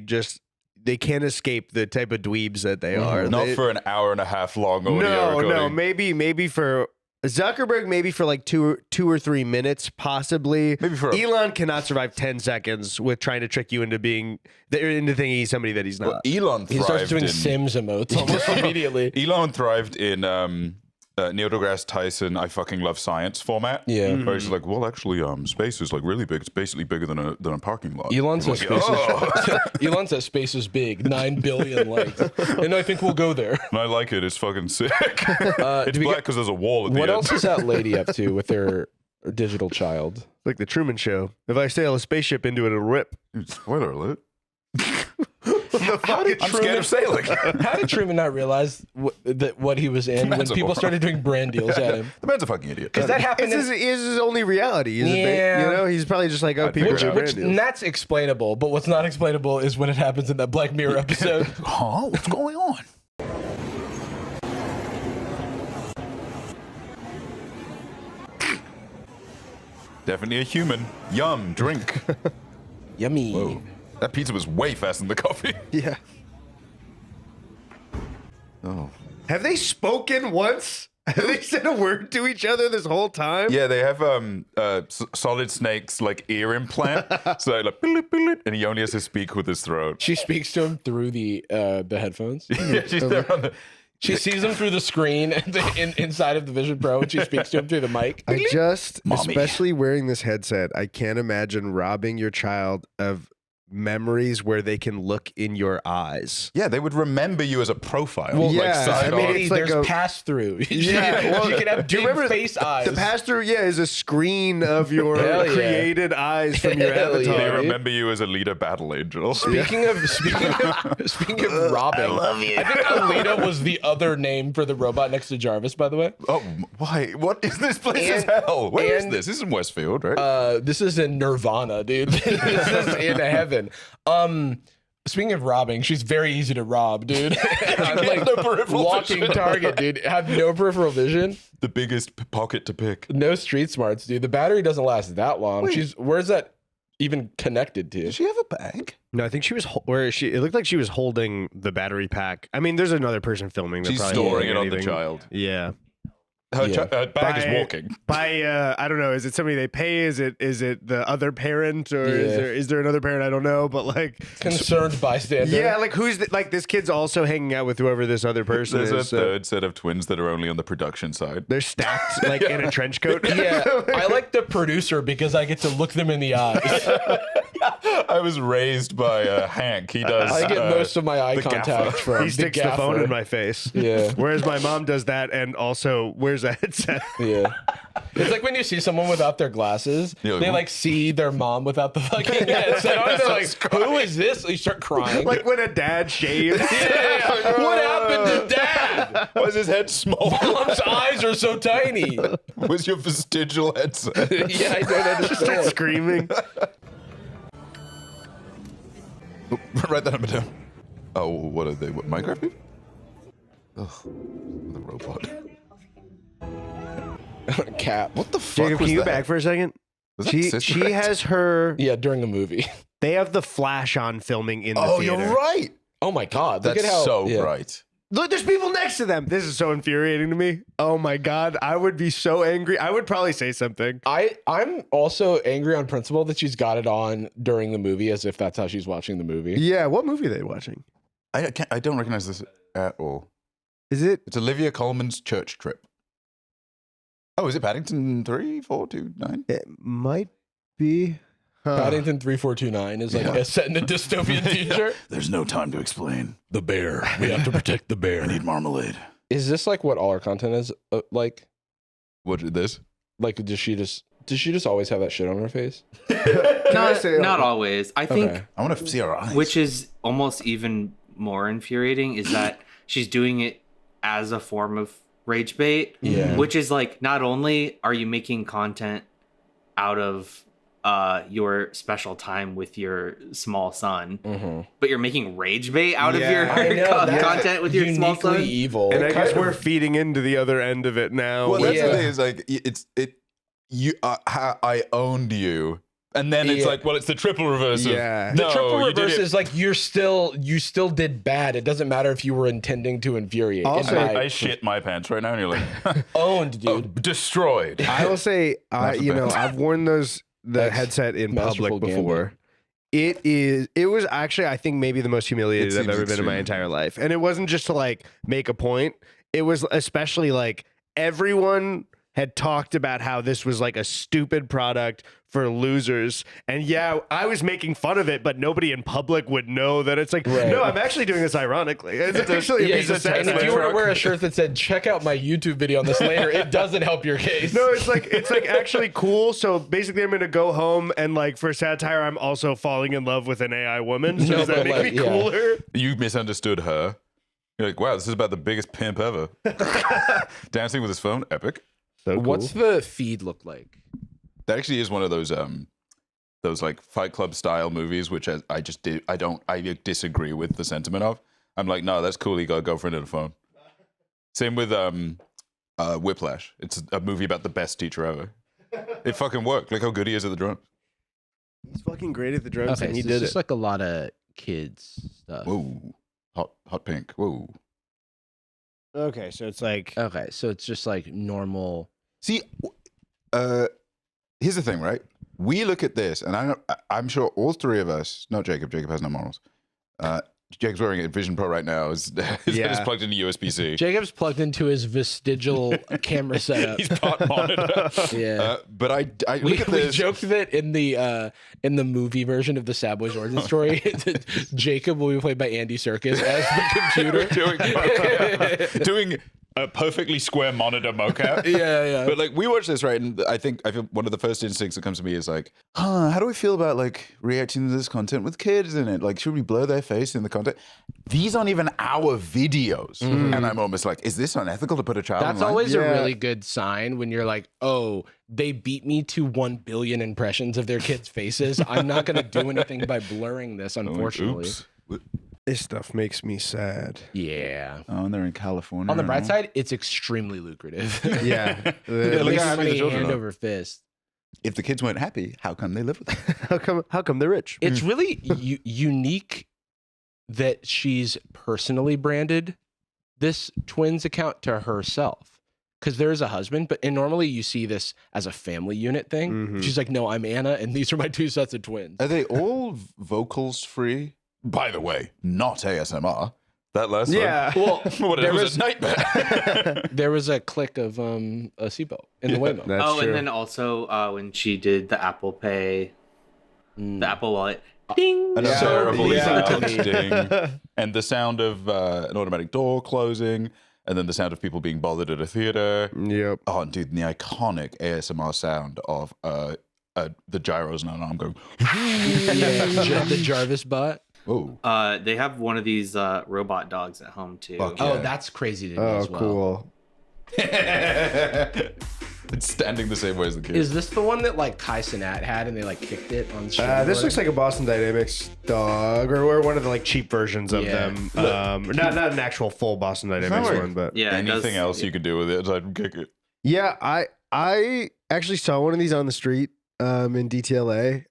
can't escape the type of dweebs that they are. Not for an hour and a half long audio No, recording. maybe for Zuckerberg, maybe for like two or 3 minutes, possibly. Maybe for Elon cannot survive 10 seconds with trying to trick you into thinking he's somebody that he's not. Elon thrived He starts doing in, Sims emotes almost immediately. Elon thrived in Neil deGrasse Tyson, I fucking love science format. Yeah. Where he's like, well, actually, space is like really big. It's basically bigger than a parking lot. Elon says Like, Elon says space is big, 9 billion lights, and I think we'll go there. And I like it. It's fucking sick. It's black because there's a wall at the What end. else is that lady up to with her digital child? Like the Truman Show. If I sail a spaceship into it, it'll rip. Spoiler alert. How did I'm scared of sailing. How did Truman not realize what he was in when Man's a people moron. started doing brand deals at him? The man's a fucking idiot. Because that happened. It's his only reality. Yeah. He's probably just like, oh, I'd people figure do it out. brand Which deals. that's explainable, but what's not explainable is when it happens in that Black Mirror episode. Huh? What's going on? Definitely a human. Yum, drink. Yummy. Whoa. That pizza was way faster than the coffee. Yeah. Oh. Have they spoken once? Have they said a word to each other this whole time? Yeah, they have Solid Snake's like ear implant. So like, "Billit, billit," and he only has to speak with his throat. She speaks to him through the headphones. Yeah, she's there on the. She sees him through the screen inside of the Vision Pro, and she speaks to him through the mic. I just, Mommy. especially wearing this headset, I can't imagine robbing your child of memories where they can look in your eyes. Yeah, they would remember you as a profile. Well, like, yeah, side I mean, on. it's like there's a- pass through. Yeah, well, you can have do you big remember face eyes. The pass-through, is a screen of your Hell yeah. created eyes from your Hell avatar. yeah. They remember you as a leader battle angel. Speaking of robbing, I love you. I think Alita was the other name for the robot next to Jarvis, by the way. Oh, why? What is this place? Is hell? Where is this? This is in Westfield, right? This is in Nirvana, dude. This is in heaven. Speaking of robbing, she's very easy to rob, dude. I'm like no peripheral walking vision. target, dude. Have no peripheral vision, The biggest pocket to pick. no street smarts, dude. The battery doesn't last that long. Where's that even connected to? Does she have a bag? No, I think she was it looked like she was holding the battery pack. I mean, there's another person filming. They're She's probably storing holding it on the anything. child. Yeah. Her, Yeah. her bag is By- walking. By I don't know. Is it somebody they pay? Is it the other parent, or is there another parent? I don't know. But like, Concerned bystander. yeah, like who's like this kid's also hanging out with whoever this other person There's is. a third set of twins that are only on the production side. They're stacked like in a trench coat. Yeah, I like the producer because I get to look them in the eyes. I was raised by Hank. He does. I get most of my eye the contact gaffer. from He sticks the phone gaffer. in my face. Yeah. Whereas my mom does that, and also wears a headset. Yeah. It's like when you see someone without their glasses, You're like, they "What?" like see their mom without the fucking headset on. They're like, who is this? You start crying. Like when a dad shaves. yeah, what happened to dad? Why is his head small? Mom's eyes are so tiny. Where's your vestigial headset? Yeah, I don't Start understand. screaming. Write that number down. Oh, what are they? What, Minecraft people? Ugh, the robot. Cap. What the fuck Jacob, was can you that? go back for a second? Was that She Sister Act? has her. Yeah, during a movie. They have the flash on filming in the Oh, theater. you're right. Oh my god. Look That's at how, so yeah. right. Look, there's people next to them. This is so infuriating to me. Oh my god, I would be so angry. I would probably say something. I'm also angry on principle that she's got it on during the movie as if that's how she's watching the movie. Yeah, what movie are they watching? I don't recognize this at all. Is it? It's Olivia Colman's church trip. Oh, is it Paddington 3429? It might be. Huh. Paddington 3429 is like Yeah. a set in a dystopian future. There's no time to explain. The bear. We have to protect the bear. I need marmalade. Is this like what all our content is like? What did this? Like, does she just always have that shit on her face? Not always. I think, Okay. I want to see her eyes. which is almost even more infuriating, is that she's doing it as a form of rage bait. Yeah. Which is like, not only are you making content out of your special time with your small son, but you're making rage bait out of your I know, that's content with your small son. uniquely evil. And I guess Kind we're of- feeding into the other end of it now. Well, that's Yeah. the thing is like I owned you And then it's like, well, it's the triple reverse. Yeah. The No, triple you did reverse it. is like you still did bad. It doesn't matter if you were intending to infuriate. Also, I shit my pants right now, and you're like, owned, dude. oh, destroyed. I will say, I've worn the That's headset in masterful public before. It was actually, I think, maybe the most humiliated It I've ever seems been in my extreme. entire life. And it wasn't just to like make a point. It was especially like everyone had talked about how this was like a stupid product for losers. And yeah, I was making fun of it, but nobody in public would know that it's like, no, I'm actually doing this ironically. It's actually a piece of and if satire. you were to wear a shirt that said "Check out my YouTube video on this later," it doesn't help your case. No, it's like actually cool. So basically, I'm gonna go home and like for satire, I'm also falling in love with an AI woman. So No, does that but, make like, me yeah. cooler? You misunderstood her. You're like, wow, this is about the biggest pimp ever. Dancing with his phone, epic. So cool. What's the feed look like? That actually is one of those like Fight Club style movies, which I disagree with the sentiment of. I'm like, no, that's cool. You got a girlfriend and a phone. Same with Whiplash. It's a movie about the best teacher ever. It fucking worked. Look how good he is at the drums. He's fucking great at the drums, Okay, and he so did it's it. just like a lot of kids stuff. Whoa, hot pink. Whoa. Okay, so it's like Okay, so it's just like normal. See, here's the thing, right? We look at this, and I'm sure all three of us, not Jacob. Jacob has no morals. Jacob's wearing a Vision Pro right now. His head is plugged into USB-C. Jacob's plugged into his vestigial camera setup. He's part monitor. Yeah. But I We look at we this. joked that in the movie version of the Sad Boys origin story, Jacob will be played by Andy Serkis as the computer. doing a perfectly square monitor mocap. Yeah. But like we watch this, right? And I feel one of the first instincts that comes to me is like, how do we feel about like reacting to this content with kids in it? Like, should we blur their face in the content? These aren't even our videos. And I'm almost like, is this unethical to put a child That's online? always a really good sign when you're like, oh, they beat me to 1 billion impressions of their kids' faces. I'm not going to do anything by blurring this, unfortunately. Oops. this stuff makes me sad. Yeah. Oh, and they're in California. On the bright right? side, it's extremely lucrative. Yeah, At At least least happy the money children hand are. over fist. If the kids weren't happy, how come they live with them? how come they're rich? It's really unique that she's personally branded this twins account to herself, because there is a husband, and normally you see this as a family unit thing. Mhm. She's like, no, I'm Anna, and these are my 2 sets of twins. Are they all vocals free? By the way, not ASMR. That last Yeah. Well, one. there It was was a nightmare. there was a click of a seatbelt in the Waymo. That's oh, true. and then also when she did the Apple Pay, Mm. the Apple Wallet, ding. An Yeah. terrible Yeah. sound ding. And the sound of an automatic door closing, and then the sound of people being bothered at a theater. Yep. Oh, and dude, the iconic ASMR sound of the gyros on an arm going. Yeah, the Jarvis bot. Oh, They have one of these robot dogs at home too. Fuck Oh, Yeah. that's crazy to me Oh, as well. cool. it's standing the same way as the kids. Is this the one that like Kai Cenat had and they like kicked it on the This looks like a Boston Dynamics dog, or one of the like cheap versions of Yeah. them. Not an actual full Boston Dynamics like- one, but Yeah, it does- Anything else you could do with it, I'd kick it. yeah, I actually saw one of these on the street in DTLA.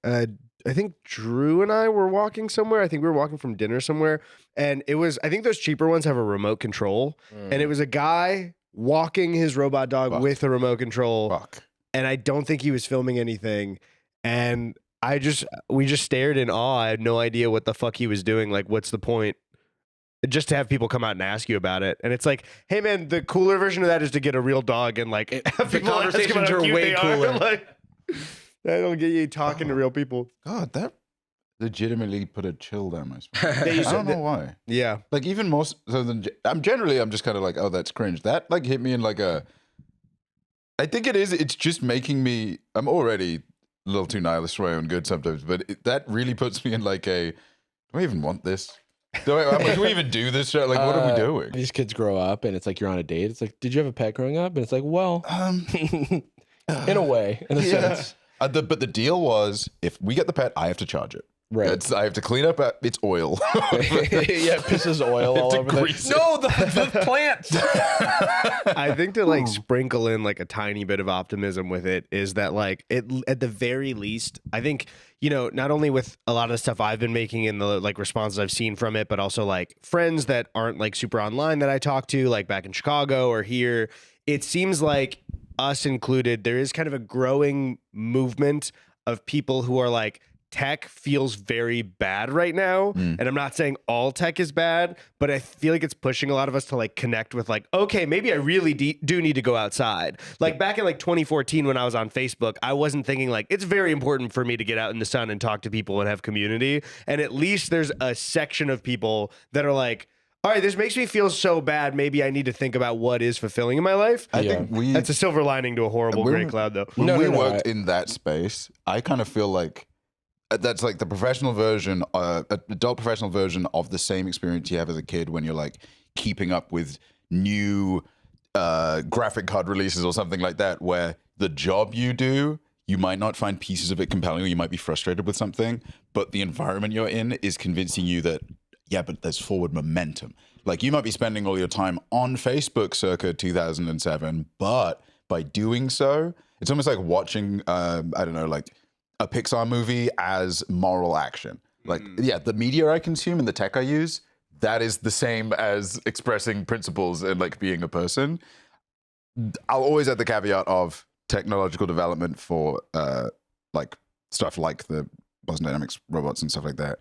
I think Drew and I were walking somewhere. I think we were walking from dinner somewhere, and it was. I think those cheaper ones have a remote control, and it was a guy walking his robot dog Fuck. with a remote control. Fuck. And I don't think he was filming anything. And we just stared in awe. I had no idea what the fuck he was doing. Like, what's the point? Just to have people come out and ask you about it. And it's like, hey man, the cooler version of that is to get a real dog and like have The people ask about conversations how are cute way they are. cooler. Like, that'll get you talking to real people. God, that legitimately put a chill down my spine. They used I to- don't know why. Yeah. Like even more so than I'm just kind of like, oh, that's cringe. That like hit me in like a. I think it is. It's just making me. I'm already a little too nihilist for my own good sometimes, but that really puts me in like a. Do I even want this? Do we even do this? Like, what are we doing? These kids grow up and it's like you're on a date. It's like, did you have a pet growing up? And it's like, well, in a way, in a sense. But the deal was, if we get the pet, I have to charge it. Right. I have to clean up its oil. Yeah, pisses oil all over grease it. No, the plants. I think to like sprinkle in like a tiny bit of optimism with it is that like it at the very least, I think, you know, not only with a lot of the stuff I've been making and the like responses I've seen from it, but also like friends that aren't like super online that I talk to, like back in Chicago or here, it seems like us included, there is kind of a growing movement of people who are like, tech feels very bad right now. And I'm not saying all tech is bad, but I feel like it's pushing a lot of us to like connect with like, okay, maybe I really do need to go outside. Like back in like 2014 when I was on Facebook, I wasn't thinking like, it's very important for me to get out in the sun and talk to people and have community. And at least there's a section of people that are like, all right, this makes me feel so bad. Maybe I need to think about what is fulfilling in my life. I think that's a silver lining to a horrible gray cloud though. When we worked in that space, I kind of feel like that's like the professional version, adult professional version of the same experience you have as a kid when you're like keeping up with new graphic card releases or something like that, where the job you do, you might not find pieces of it compelling or you might be frustrated with something, but the environment you're in is convincing you that, yeah, but there's forward momentum. Like you might be spending all your time on Facebook circa 2007, but by doing so, it's almost like watching, I don't know, like a Pixar movie as moral action. Like, yeah, the media I consume and the tech I use, that is the same as expressing principles and like being a person. I'll always add the caveat of technological development for like stuff like the Boston Dynamics robots and stuff like that.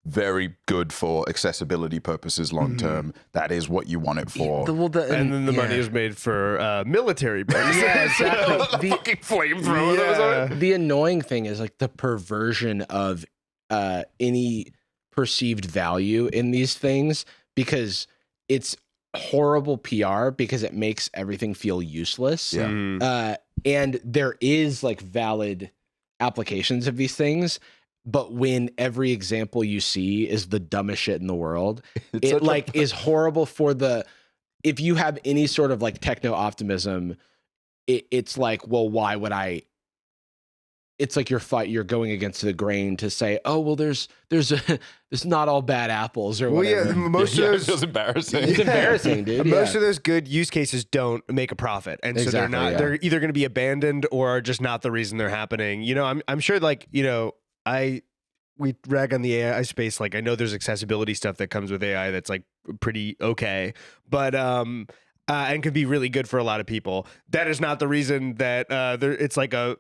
Very good for accessibility purposes long term. That is what you want it for. And then the money is made for military purposes. Yeah, exactly. The fucking flamethrower that was on it. The annoying thing is like the perversion of any perceived value in these things, because it's horrible PR because it makes everything feel useless. Yeah. And there is like valid applications of these things. But when every example you see is the dumbest shit in the world, it like is horrible for the, if you have any sort of like techno optimism, it's like, well, why would I? It's like you're going against the grain to say, oh, well, there's not all bad apples or whatever. Yeah, most of those, it feels embarrassing. It's embarrassing, dude. Most of those good use cases don't make a profit, and so they're not. They're either going to be abandoned or are just not the reason they're happening. You know, I'm sure, like, you know, we rag on the AI space. Like, I know there's accessibility stuff that comes with AI that's like pretty okay, but and could be really good for a lot of people. That is not the reason that it's like a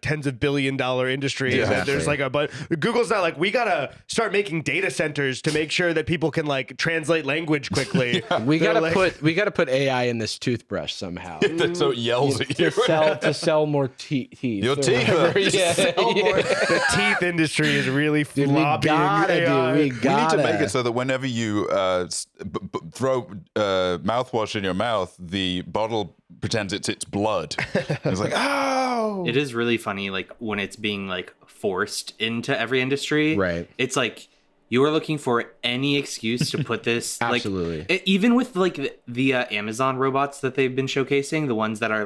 tens of $1 billion industry. Yeah, And that there's like but Google's not like, we gotta start making data centers to make sure that people can like translate language quickly. We gotta put AI in this toothbrush somehow. So it yells at you. to sell more teeth. Your teeth. The teeth industry is really flopping AI. We We need to make it so that whenever you throw mouthwash in your mouth, the bottle pretends it's blood. It's like, oh. It is really funny, like when it's being like forced into every industry. Right. It's like you are looking for any excuse to put this. Absolutely. Like, even with like the Amazon robots that they've been showcasing, the ones that are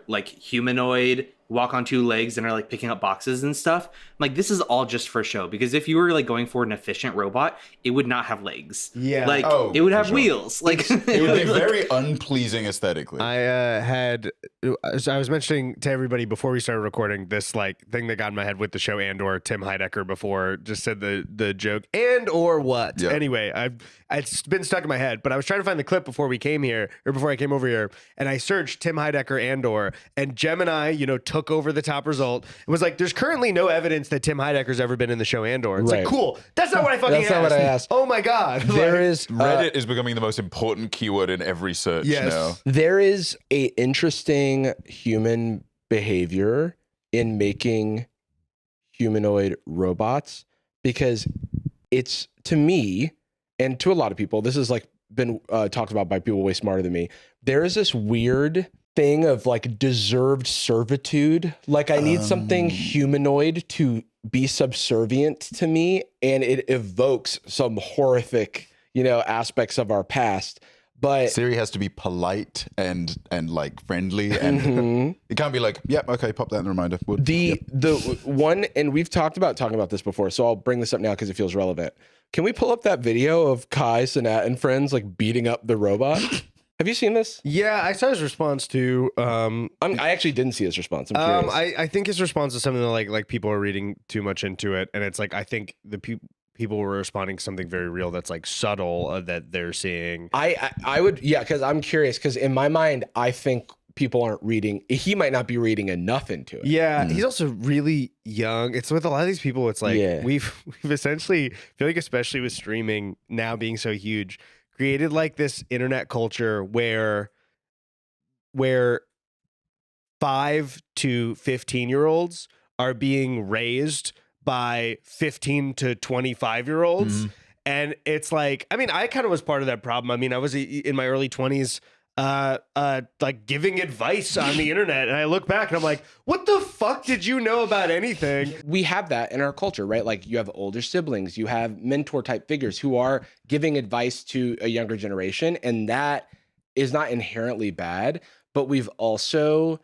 like humanoid, walk on two legs and are like picking up boxes and stuff. Like, this is all just for show, because if you were like going for an efficient robot, it would not have legs. Yeah. Like it would have wheels. Like It would be very unpleasing aesthetically. I was mentioning to everybody before we started recording this like thing that got in my head with the show Andor. Tim Heidecker before just said the joke and or what. Yeah. Anyway, it's been stuck in my head, but I was trying to find the clip before we came here, or before I came over here, and I searched Tim Heidecker Andor, and Gemini, you know, took over the top result. It was like, there's currently no evidence that Tim Heidecker's ever been in the show Andor. It's Right. like, cool. That's not what I fucking That's not what I asked. Oh my god. There is Reddit is becoming the most important keyword in every search now. There is a interesting human behavior in making humanoid robots, because it's, to me and to a lot of people, this has like been talked about by people way smarter than me. There is this weird thing of like deserved servitude. Like, I need something humanoid to be subservient to me, and it evokes some horrific, you know, aspects of our past. But Siri has to be polite and like friendly, and Mhm. it can't be like, yep, okay, pop that in the reminder. the one, and we've talked about talking about this before, so I'll bring this up now because it feels relevant. Can we pull up that video of Kai, Sanat, and friends like beating up the robot? Have you seen this? Yeah, I saw his response to. I actually didn't see his response. I'm curious. I think his response is something like people are reading too much into it, and it's like I think the people were responding to something very real that's like subtle that they're seeing. I would, yeah, because I'm curious, because in my mind, I think people aren't reading. He might not be reading enough into it. Yeah, he's also really young. It's with a lot of these people. It's like Yeah. we've essentially, I feel like especially with streaming now being so huge, created like this internet culture where 5 to 15-year-olds are being raised by 15 to 25-year-olds. And it's like, I mean, I kind of was part of that problem. I mean, I was in my early 20s, like giving advice on the internet. And I look back and I'm like, what the fuck did you know about anything? We have that in our culture, right? Like you have older siblings, you have mentor type figures who are giving advice to a younger generation. And that is not inherently bad, but we've also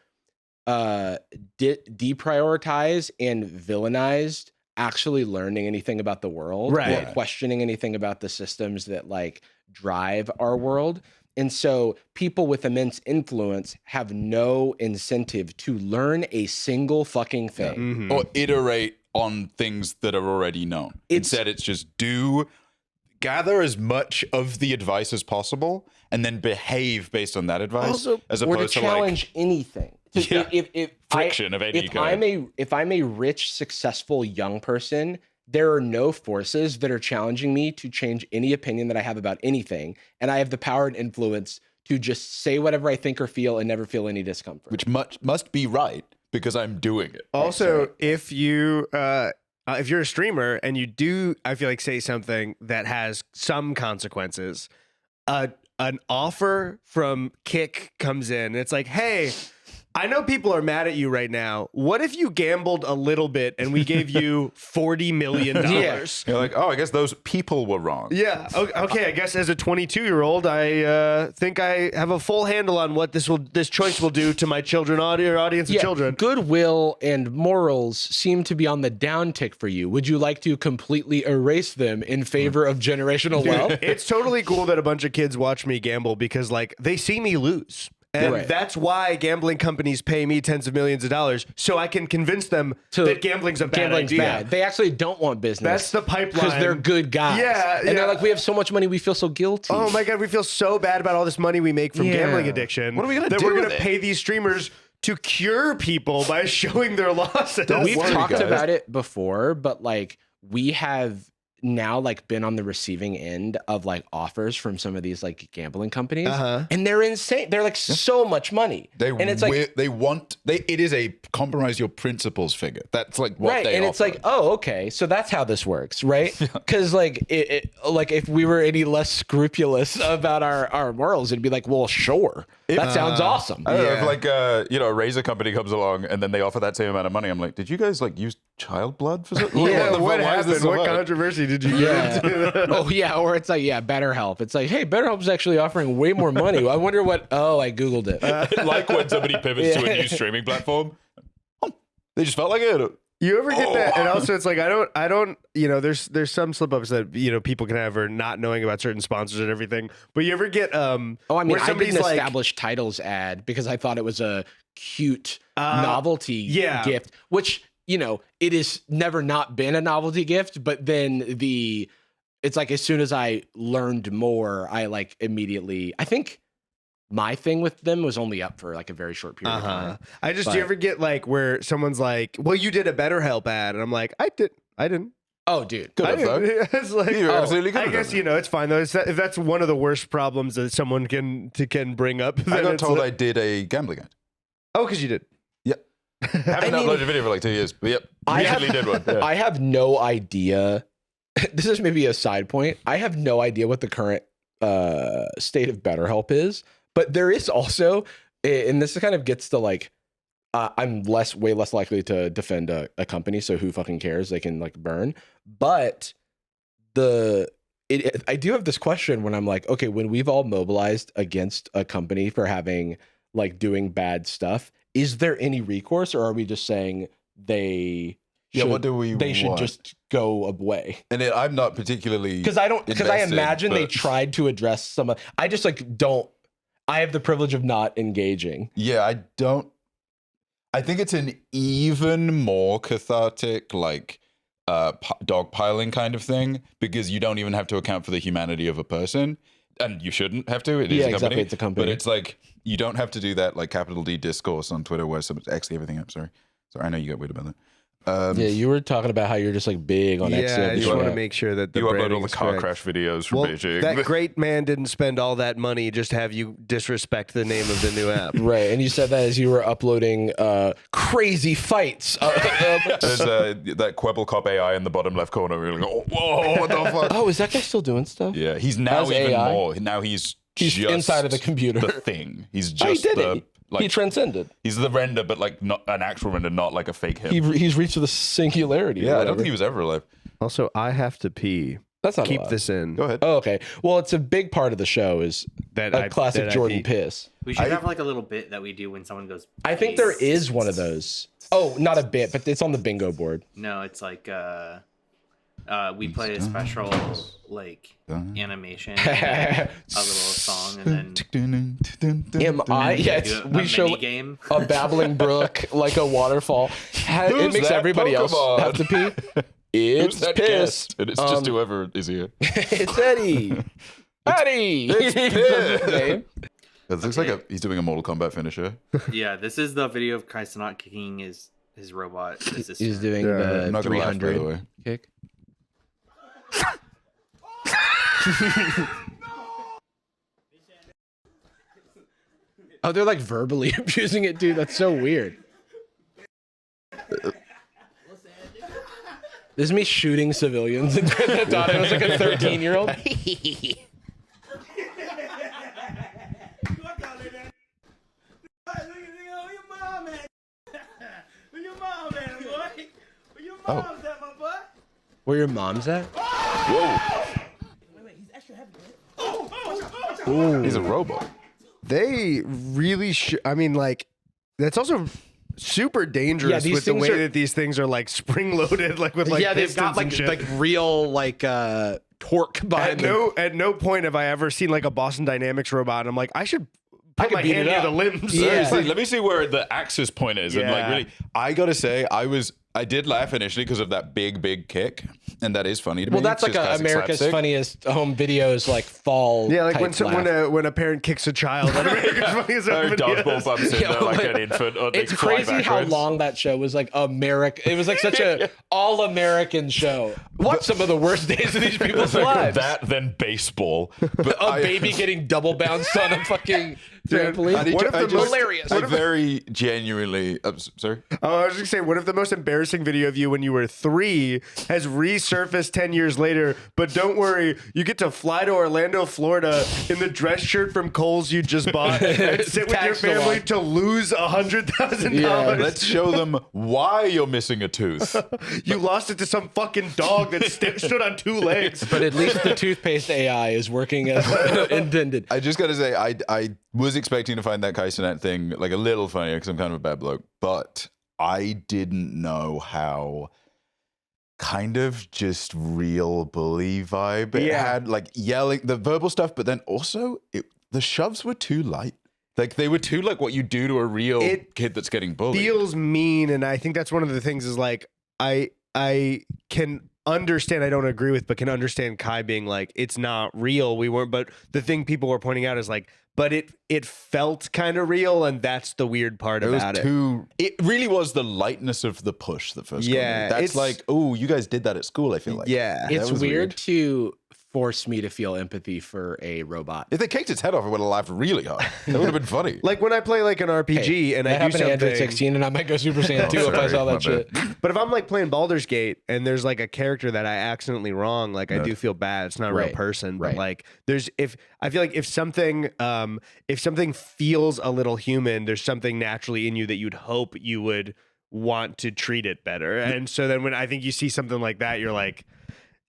deprioritized and villainized actually learning anything about the world, Right. or questioning anything about the systems that like drive our world. And so people with immense influence have no incentive to learn a single fucking thing. Or iterate on things that are already known. Instead, it's just gather as much of the advice as possible and then behave based on that advice, Also, as or to opposed to challenge anything. Yeah. If Friction of any if kind. if I'm a rich, successful young person, there are no forces that are challenging me to change any opinion that I have about anything, and I have the power and influence to just say whatever I think or feel and never feel any discomfort. which must be right because I'm doing it. Also, if you're a streamer and you do, I feel like, say something that has some consequences, an offer from Kick comes in and it's like, hey, I know people are mad at you right now. What if you gambled a little bit and we gave you $40 million? Yeah. You're like, oh, I guess those people were wrong. Yeah. Okay. I guess as a 22-year-old, I think I have a full handle on what this choice will do to my children, audience of children. Goodwill and morals seem to be on the downtick for you. Would you like to completely erase them in favor of generational wealth? It's totally cool that a bunch of kids watch me gamble because like they see me lose. And Right. that's why gambling companies pay me tens of millions of dollars so I can convince them that gambling's a bad idea. Bad. They actually don't want business. That's the pipeline. Because they're good guys. Yeah, And they're yeah. like, we have so much money, we feel so guilty. Oh my God, we feel so bad about all this money we make from Yeah. gambling addiction. What are we gonna that do we're with gonna it? pay these streamers to cure people by showing their losses. We've worry, talked guys. about it before, but like we have now like been on the receiving end of like offers from some of these like gambling companies, and they're insane. They're like so much money, and it's like it is a compromise your principles figure. That's like what right, they and offer. it's like, oh, okay, so that's how this works, right? Because like like if we were any less scrupulous about our morals, it'd be like, well, sure, that sounds awesome. I don't know if like a razor company comes along and then they offer that same amount of money. I'm like, did you guys like use child blood for something? Yeah, the fuck? what Why is this happened? so What much? controversy did you Yeah. get into? Oh yeah, or it's like, yeah, BetterHelp. It's like, hey, BetterHelp's actually offering way more money. I wonder what. Oh, I googled it. Like when somebody pivots to a new streaming platform, they just felt like it. You ever get that? And also, it's like I don't. You know, there's some slip ups that people can have or not knowing about certain sponsors and everything. But you ever get Oh, I mean, where I did somebody's an like, established titles ad because I thought it was a cute novelty yeah. gift, which, it has never not been a novelty gift. But then it's like as soon as I learned more, I like immediately, I think my thing with them was only up for like a very short period of time. I just, But- do you ever get like where someone's like, well, you did a BetterHelp ad, and I'm like, I didn't. Oh, dude. Good I enough, though. didn't. It's like, You're absolutely good I at guess that. it's fine though. If that's one of the worst problems that someone can bring up, I then got it's told like- I did a gambling ad. Oh, because you did. Yep. Haven't uploaded a video for like 2 years, but yep, I recently did one. Yeah. I have no idea. This is maybe a side point. I have no idea what the current state of BetterHelp is, but there is also, and this kind of gets to like, I'm way less likely to defend a company, so who fucking cares? They can like burn. But the I do have this question when I'm like, okay, when we've all mobilized against a company for having like doing bad stuff, is there any recourse, or are we just saying they what do we should want? just go away? And I'm not particularly Because I invested, imagine they but- tried to address some of, I just like don't, I have the privilege of not engaging. Yeah, I think it's an even more cathartic, like, dogpiling kind of thing, because you don't even have to account for the humanity of a person, and you shouldn't have to. It is Yeah, a company, exactly, it's a company. but it's like you don't have to do that like capital D discourse on Twitter where someone's Xing everything up. Sorry, I know you got weird about that. Yeah, you were talking about how you're just like big on X. Yeah, I just want to make sure that the You upload all branding the is car correct. crash videos from Well, Beijing. that great man didn't spend all that money just to have you disrespect the name of the new app. Right, and you said that as you were uploading crazy fights. There's that Quebblecop AI in the bottom left corner. You're like, oh, whoa, what the fuck? Oh, is that guy still doing stuff? Yeah, he's now As even AI? more. Now he's He's just inside of the computer. The thing. He's Oh, he just did the it. He like. transcended. He's the render, but like not an actual render, not like a fake him. He's reached the singularity. or Yeah, I don't whatever. think he was ever alive. Also, I have to pee. That's not Keep allowed. this in. Go ahead. Oh, okay. Well, it's a big part of the show is That a classic Jordan piss. We should have like a little bit that we do when someone goes. I think there is one of those. Oh, not a bit, but it's on the bingo board. No, it's like we play a special like animation, a little song, and then Am I? Yeah, do a we show mini game. a babbling brook like a waterfall. It Who's makes that everybody else Pokemon? have to pee. It's Who's that piss. guest? And it's just whoever is here. It's Eddie. Eddie. It's That's piss. his name. It looks like he's doing a Mortal Kombat finisher. Yeah, this is the video of Christ not kicking his robot. He's doing Yeah, the I'm not gonna laugh, by the 300 way. kick. Oh, they're like verbally abusing it, dude. That's so weird. This is me shooting civilians and I thought I was like a 13-year-old. Oh, Where your mom's at? whoa! He's a robot. They really I mean, like, that's also super dangerous these with the things way are- that these things are like spring loaded, like with like yeah, they've got pistons and like shit. real like torque behind them. At no point have I ever seen like a Boston Dynamics robot, and I'm like, I should put could my beat hand it near up. the limbs. Yeah. Seriously, let me see where the axis point is. And like, Yeah. really, I gotta say, I did laugh initially because of that big kick, and that is funny to me. Well, that's It's like just classic America's slapstick. Funniest Home Videos like fall. Yeah, like type when laugh. when a parent kicks a child. That America's Funniest Home Oh, dodgeball Videos. bumps into Yeah, like like- an infant. Or they It's fly crazy how backwards. long that show was like America. It was like such a all-American show. Watch some of the worst days of these people's lives. That then baseball. But A baby getting double bounced on a fucking trampoline. I need What to- if I the just- most- Hilarious. I very genuinely. Sorry. Oh, I was just saying, what if the most embarrassing video of you when you were 3 has resurfaced 10 years later? But don't worry, you get to fly to Orlando, Florida in the dress shirt from Kohl's you just bought and sit with your Tax the family lot. to lose $100,000. Yeah, Let's show them why you're missing a tooth. You lost it to some fucking dog that stood on 2 legs. But at least the toothpaste AI is working as intended. I just gotta say, I was expecting to find that Kaisenat thing like a little funnier because I'm kind of a bad bloke, but I didn't know how kind of just real bully vibe it Yeah. had, like yelling the verbal stuff, but then also the shoves were too light. Like they were too like what you do to a real It kid that's getting bullied. Feels mean, and I think that's one of the things is like I can understand, I don't agree with, but can understand Kai being like, it's not real. We weren't, but the thing people were pointing out is like, but it felt kind of real, and that's the weird part It was about it. too. It really was the lightness of the push that first. got me. Yeah, that's it's- like, oh, you guys did that at school. I feel like, Yeah. It's was weird, weird. to force me to feel empathy for a robot. If they kicked its head off, I would have laughed really hard. That would have been funny. Like when I play like an RPG and that I do happened to something, Android 16, and I might go Super Saiyan 2 if I sorry, saw my that shit. but if I'm like playing Baldur's Gate and there's like a character that I accidentally wrong, like I do feel bad. It's not a real Right, person, but right. like there's if I feel like if something feels a little human, there's something naturally in you that you'd hope you would want to treat it better. And so then when I think you see something like that, you're like,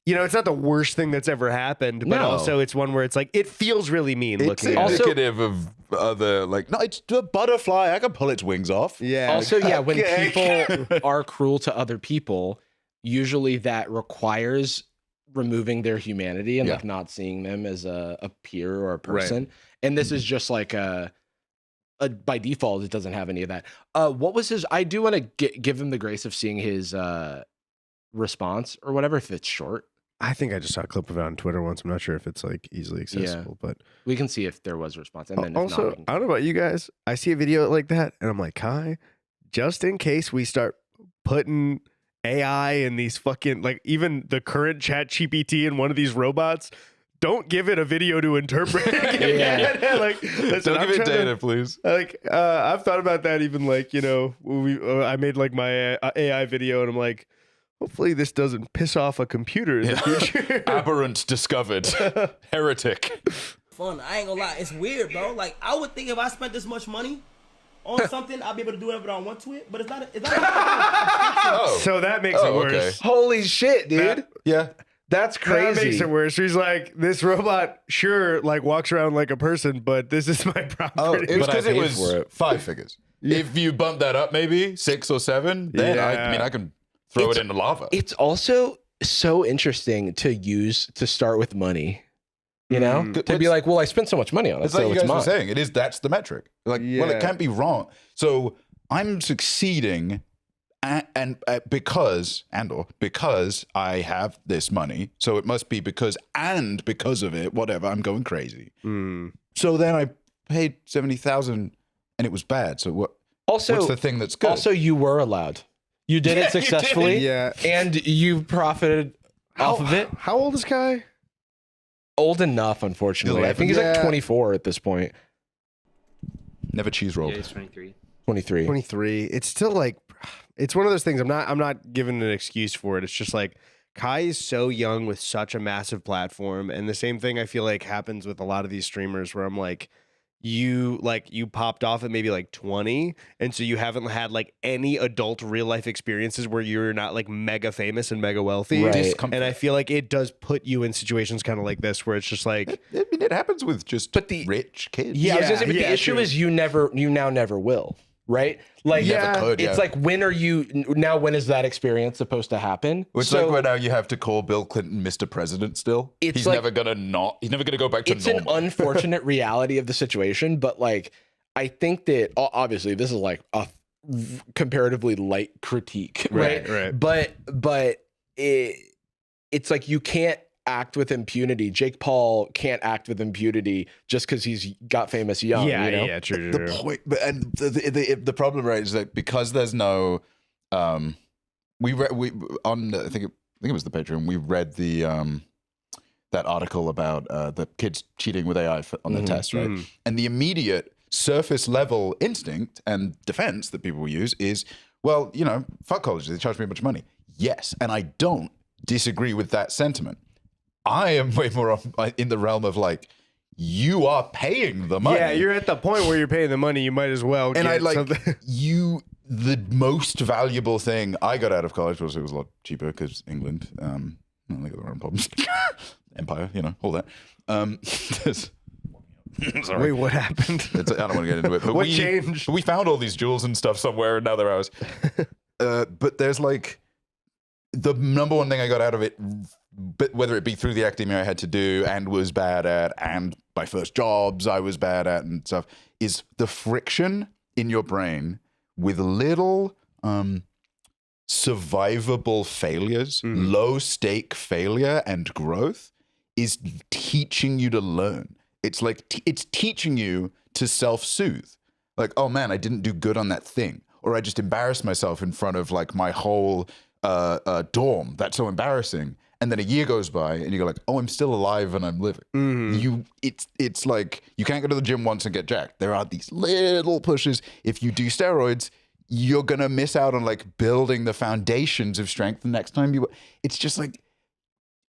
you know, it's not the worst thing that's ever happened, but No. also it's one where it's like, it feels really mean It's looking at it. indicative of other, like, no, it's a butterfly. I can pull its wings off. Yeah. Also, yeah, when Okay. people are cruel to other people, usually that requires removing their humanity and Yeah. like not seeing them as a peer or a person. And this is just like by default, it doesn't have any of that. What was his? I do want to give him the grace of seeing his response or whatever if it's short. I think I just saw a clip of it on Twitter once. I'm not sure if it's like easily accessible, but We can see if there was a response, and then if also, not, we can- I don't know about you guys. I see a video like that, and I'm like, Kai, just in case we start putting AI in these fucking, like, even the current Chat GPT in one of these robots, don't give it a video to interpret. Yeah. Like, listen, Don't I'm give it trying to- data, please. Like, I've thought about that. Even like, you know, I made like my AI video, and I'm like, hopefully this doesn't piss off a computer in the future. Aberrant discovered. Heretic. Fun. I ain't gonna lie, it's weird, bro. Like, I would think if I spent this much money on something, I'd be able to do whatever I want to it. But it's not. Oh. So that makes it worse. okay. Holy shit, dude! That- Yeah. That's That crazy. makes it worse. He's like, this robot, sure, like walks around like a person, but this is my property. Oh, it was But I because it paid was for it. 5 figures. If you bump that up, maybe 6 or 7, then I mean, I can throw it into lava. It's also so interesting to use to start with money. You know, Mm. to be like, well, I spent so much money on it, It's so like you it's guys were mine. saying. That's the metric. Like, well, Yeah. it can't be wrong. So I'm succeeding, and because I have this money, so it must be because of it, whatever. I'm going crazy. Mm. So then I paid 70,000, and it was bad. So what's Also, the thing that's good? also, you were allowed. You did Yeah, it successfully, Yeah. and you profited off of it. How old is Kai? Old enough, unfortunately. I 11? think he's like Yeah. 24 at this point. Never cheese rolled. Yeah, he's 23. 23. 23. It's still like, it's one of those things. I'm not giving an excuse for it. It's just like, Kai is so young with such a massive platform, and the same thing I feel like happens with a lot of these streamers where I'm like, you popped off at maybe like 20, and so you haven't had like any adult real life experiences where you're not like mega famous and mega wealthy. Right. Discomfort. And I feel like it does put you in situations kind of like this where it's just like, I mean, it happens with just But the- rich kids. Yeah, I was gonna say, but Yeah, the issue true. is you now never will, right? Like, You never could, it's yeah. like when is that experience supposed to happen? It's So like where now you have to call Bill Clinton Mr. President still. It's He's like- never gonna go back to it's normal. an unfortunate reality of the situation, but like I think that obviously this is like a comparatively light critique, right? Right. But it's like you can't act with impunity. Jake Paul can't act with impunity just because he's got famous young. yeah, you know? yeah, true. The point, but and the problem, right, is that because there's no, we on I think it was the Patreon. We read the that article about the kids cheating with AI on the test, right? And the immediate surface level instinct and defense that people will use is, well, you know, fuck colleges, they charge me a bunch of money. Yes, and I don't disagree with that sentiment. I am way more in the realm of like, you are paying the money. Yeah, you're at the point where you're paying the money. You might as well And get I like something. the most valuable thing I got out of college was it was a lot cheaper because England, they got their own problems. Empire, you know, all that. Sorry. Wait, what happened? I don't want to get into it. But What changed? We found all these jewels and stuff somewhere, and now they're ours. But there's like the number one thing I got out of it, but whether it be through the academia I had to do and was bad at, and my first jobs I was bad at and stuff, is the friction in your brain with little survivable failures, low stake failure and growth is teaching you to learn. It's like it's teaching you to self-soothe. Like, oh man, I didn't do good on that thing, or I just embarrassed myself in front of like my whole dorm. That's so embarrassing. And then a year goes by, and you go like, oh, I'm still alive and I'm living. It's like you can't go to the gym once and get jacked. There are these little pushes. If you do steroids, you're gonna miss out on like building the foundations of strength the next time you. It's just like.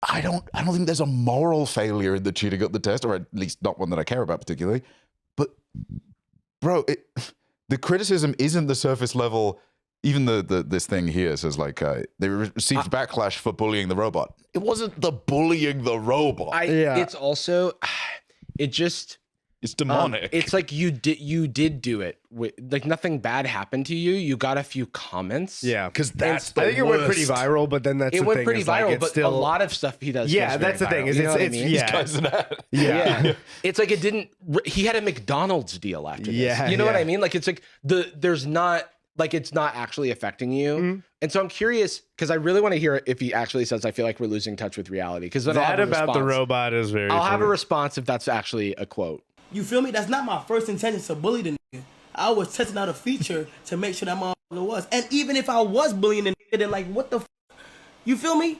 I don't think there's a moral failure in the cheating at the test, or at least not one that I care about particularly. But, bro, the criticism isn't the surface level. even this thing here says like they received backlash for bullying the robot. It wasn't the bullying the robot. It's also, it's demonic. It's like you did do it. Like nothing bad happened to you. You got a few comments. Yeah, because that's the I think worst. it went pretty viral, but then that's it the went thing, pretty is, like, viral. it's But still, a lot of stuff he does. Yeah, goes that's the very thing. viral. Is You know what I it's mean? yeah. Guys in that. Yeah. It's like it didn't. He had a McDonald's deal after this. Yeah, You know what yeah. I mean? Like it's like there's not like it's not actually affecting you. Mm-hmm. And so I'm curious because I really want to hear if he actually says I feel like we're losing touch with reality. Because That about the robot is very. I'll have a funny. response if that's actually a quote. You feel me? That's not my first intention to bully the nigga. I was testing out a feature to make sure that motherfucker was. And even if I was bullying the nigga, then like, what the f? You feel me?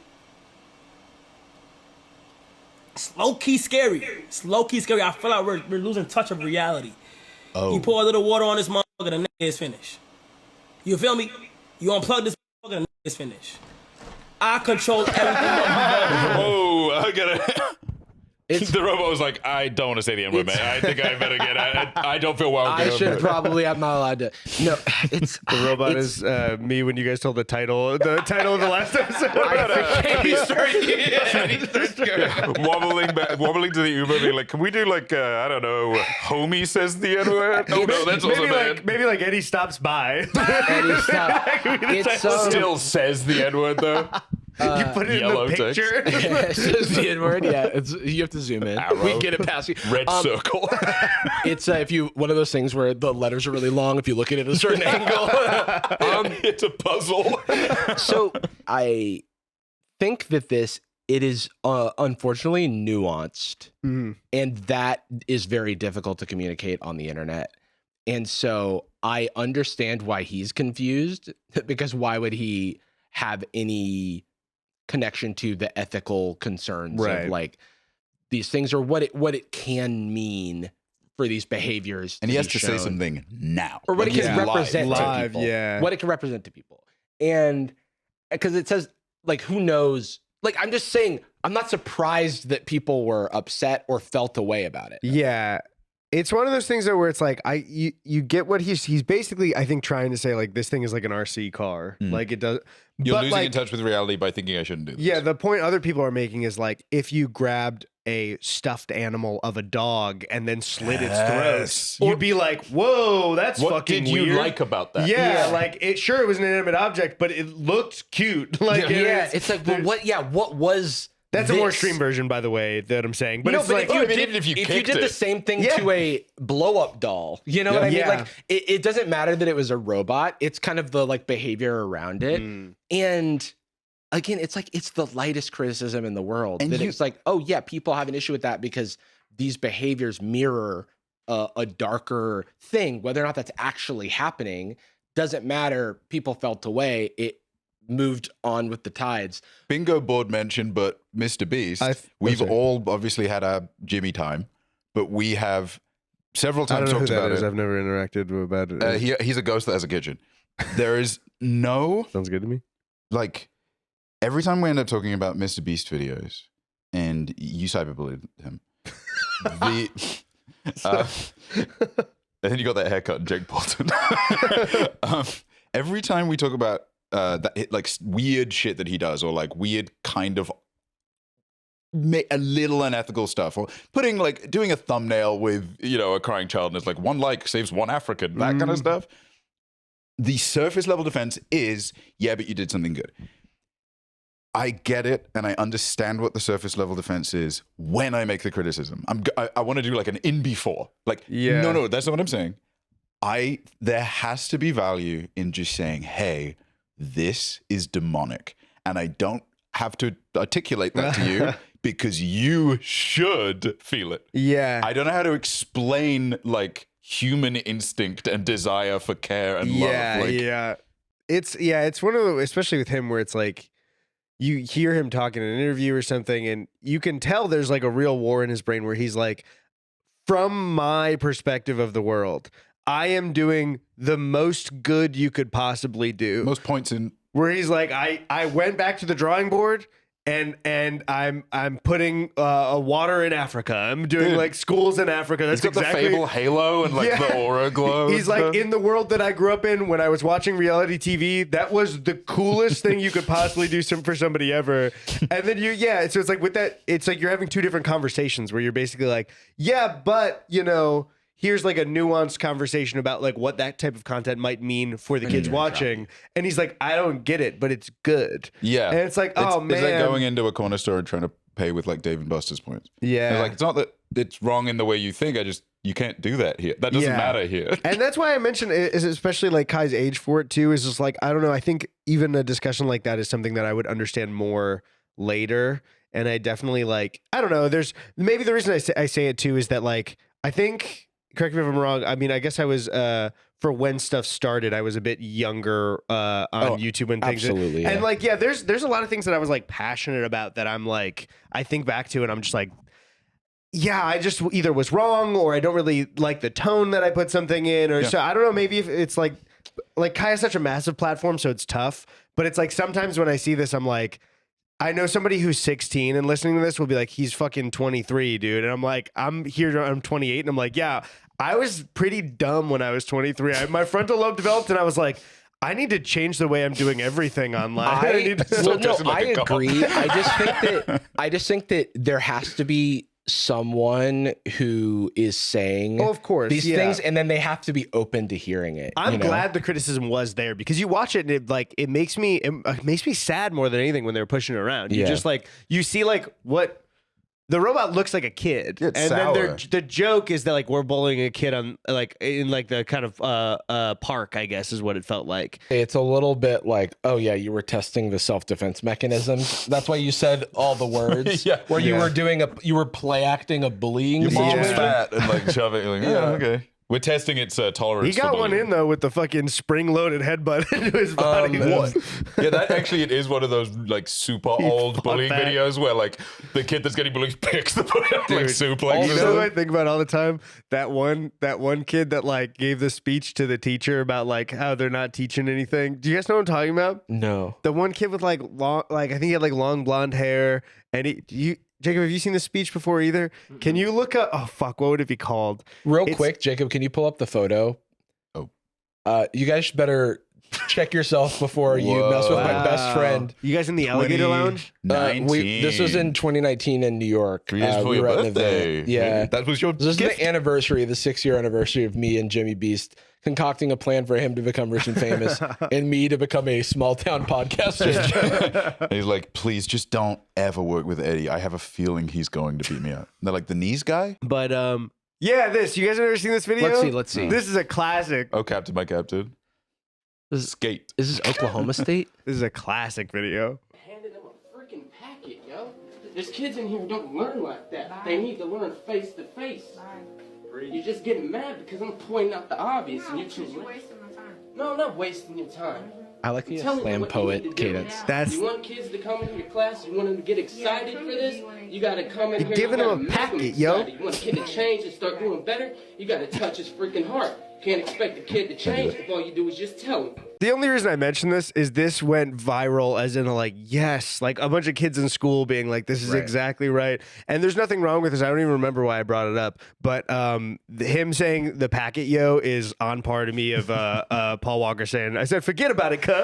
It's low-key scary. It's low-key scary. I feel like we're losing touch of reality. Oh. You pour a little water on this motherfucker, the nigga is finished. You feel me? You unplug this motherfucker, the nigga is finished. I control everything. Whoa, I gotta. The robot was like, I don't want to say the N-word, man. I think I better get out. I don't feel well. I should probably. I'm not allowed to. No, it's The robot is me when you guys told the title of the last episode. wobbling to the Uber, being like, can we do like, I don't know, homie says the N-word? Oh no, that's also bad. Maybe like Eddie stops by. Eddie, stop. It's Still says the N-word though. You put it in yellow the text. picture. it says the N-word. Yeah, you have to zoom in. Arrow. We get it past you. Red circle. It's if you one of those things where the letters are really long. If you look at it at a certain angle, It's a puzzle. so I think that it is unfortunately nuanced, and that is very difficult to communicate on the internet. And so I understand why he's confused, because why would he have any connection to the ethical concerns Right. of like these things or what it can mean for these behaviors, And to he has be to say shown. something now. Or what Like, it can he's represent to live, people. yeah. What it can represent to people. And because it says, like, who knows? Like, I'm just saying, I'm not surprised that people were upset or felt a way about it. Yeah. It's one of those things though where it's like you get what he's basically, I think, trying to say, like, this thing is like an RC car. Like it does. You're but losing like, in touch with reality by thinking I shouldn't do this. yeah, the point other people are making is like, if you grabbed a stuffed animal of a dog and then slit its Yes. throat, you'd be like, whoa, that's What fucking did you weird. like about that? Yeah, like it was an inanimate object, but it looked cute. Like Yeah, it's like, well, what was that's a more this? extreme version, by the way, that I'm saying. But No, it's but like, if you did, even if you if you kicked did the it. same thing Yeah. to a blow-up doll, you know what I mean? Yeah. Like, it doesn't matter that it was a robot. It's kind of the like behavior around it. And again, it's like it's the lightest criticism in the world. And that you- it's like, oh yeah, people have an issue with that because these behaviors mirror a darker thing. Whether or not that's actually happening doesn't matter. People felt away. It moved on with the tides. Bingo board mentioned, but Mr. Beast, we've sorry. all obviously had our Jimmy time, but we have several I times don't know who talked that about is. it. I've never interacted about it. He's a ghost that has a kitchen. There is no, Sounds good to me. like, every time we end up talking about Mr. Beast videos, and you cyberbullied him, and then you got that haircut in Jake Bolton. Every time we talk about that, like, weird shit that he does, or like weird kind of a little unethical stuff, or doing a thumbnail with, you know, a crying child and it's like 1 like saves 1 African, that kind of stuff. The surface level defense is, yeah, but you did something good. I get it, and I understand what the surface level defense is when I make the criticism. I want to do like an in before. Like, Yeah. no, that's not what I'm saying. There has to be value in just saying, hey, this is demonic, and I don't have to articulate that to you because you should feel it. Yeah. I don't know how to explain like human instinct and desire for care and yeah, love. Like, yeah. It's one of the, especially with him, where it's like you hear him talk in an interview or something, and you can tell there's like a real war in his brain where he's like, from my perspective of the world, I am doing the most good you could possibly do. most points in Where he's like, I went back to the drawing board and I'm putting water in Africa. I'm doing like schools in Africa. That's He's got exactly the Fable halo and like the aura glow. He's like, in the world that I grew up in when I was watching reality TV, that was the coolest thing you could possibly do for somebody ever. And then so it's like with that, it's like you're having two different conversations where you're basically like, yeah, but you know, here's like a nuanced conversation about like what that type of content might mean for the kids watching. And he's like, I don't get it, but it's good. Yeah. And it's like, oh man. It's like going into a corner store and trying to pay with like Dave & Buster's points. Yeah. It's like, it's not that it's wrong in the way you think. You can't do that here. That doesn't matter here. And that's why I mentioned it, is especially like Kai's age for it too, is just like, I don't know. I think even a discussion like that is something that I would understand more later. And I definitely like, I don't know. There's maybe the reason I say it too is that like, I think, correct me if I'm wrong. I mean, I guess I was for when stuff started, I was a bit younger on YouTube and things. Absolutely, and like, there's a lot of things that I was like passionate about that I'm like, I think back to and I'm just like, yeah, I just either was wrong or I don't really like the tone that I put something in, or so I don't know. Maybe if it's like Kai has such a massive platform, so it's tough. But it's like sometimes when I see this, I'm like, I know somebody who's 16 and listening to this will be like, he's fucking 23, dude. And I'm like, I'm 28. And I'm like, yeah, I was pretty dumb when I was 23. My frontal lobe developed and I was like, I need to change the way I'm doing everything online. I agree. I just think that there has to be someone who is saying of course, these things, and then they have to be open to hearing it. I'm glad the criticism was there, because you watch it and it makes me sad more than anything when they're pushing it around. You just like, you see like what the robot looks like a kid, it's and sour. then the joke is that like we're bullying a kid on like in like the kind of park, I guess is what it felt like. It's a little bit like, oh yeah, you were testing the self-defense mechanisms. That's why you said all the words. Where you were play acting a bullying Your mom's situation. fat and like shove it. You're like, okay. We're testing its tolerance. He got for one bullying. in though with the fucking spring-loaded headbutt into his body. What? Yeah, that actually it is one of those like super old bullying videos where like the kid that's getting bullied picks the bully up, like suplexes. You know what I think about all the time? That one kid that like gave the speech to the teacher about like how they're not teaching anything. Do you guys know what I'm talking about? No. The one kid with like long, like I think he had like long blonde hair, and Jacob, have you seen the speech before either? Can you look up? Oh fuck, what would it be called? Real quick, Jacob, can you pull up the photo? Oh, you guys better check yourself before you mess with my best friend. You guys in the Alligator Lounge? This was in 2019 in New York. 3 years before your birthday. Yeah, that was your. This is the anniversary, the 6-year anniversary of me and Jimmy Beast concocting a plan for him to become rich and famous, and me to become a small town podcaster. And he's like, please just don't ever work with Eddie. I have a feeling he's going to beat me up. And they're like, the knees guy? But yeah, this. You guys have ever seen this video? Let's see. This is a classic. Oh, Captain, my Captain. Skate. Is this Oklahoma State? This is a classic video. Handed them a freaking packet, yo. There's kids in here who don't learn like that. They need to learn face to face. You're just getting mad because I'm pointing out the obvious, and you're wasting my time. No, I'm not wasting your time. I like the slam poet cadence. You want kids to come into your class, you want them to get excited for this, you gotta come in here. You're giving them a packet, yo. You want a kid to change and start doing better, you gotta touch his freaking heart. Can't expect a kid to change if all you do is just tell him. The only reason I mention this is this went viral as in like, yes, like a bunch of kids in school being like, this is exactly right. And there's nothing wrong with this. I don't even remember why I brought it up, but him saying the packet yo is on par to me of Paul Walker saying, I said, forget about it, cuz. I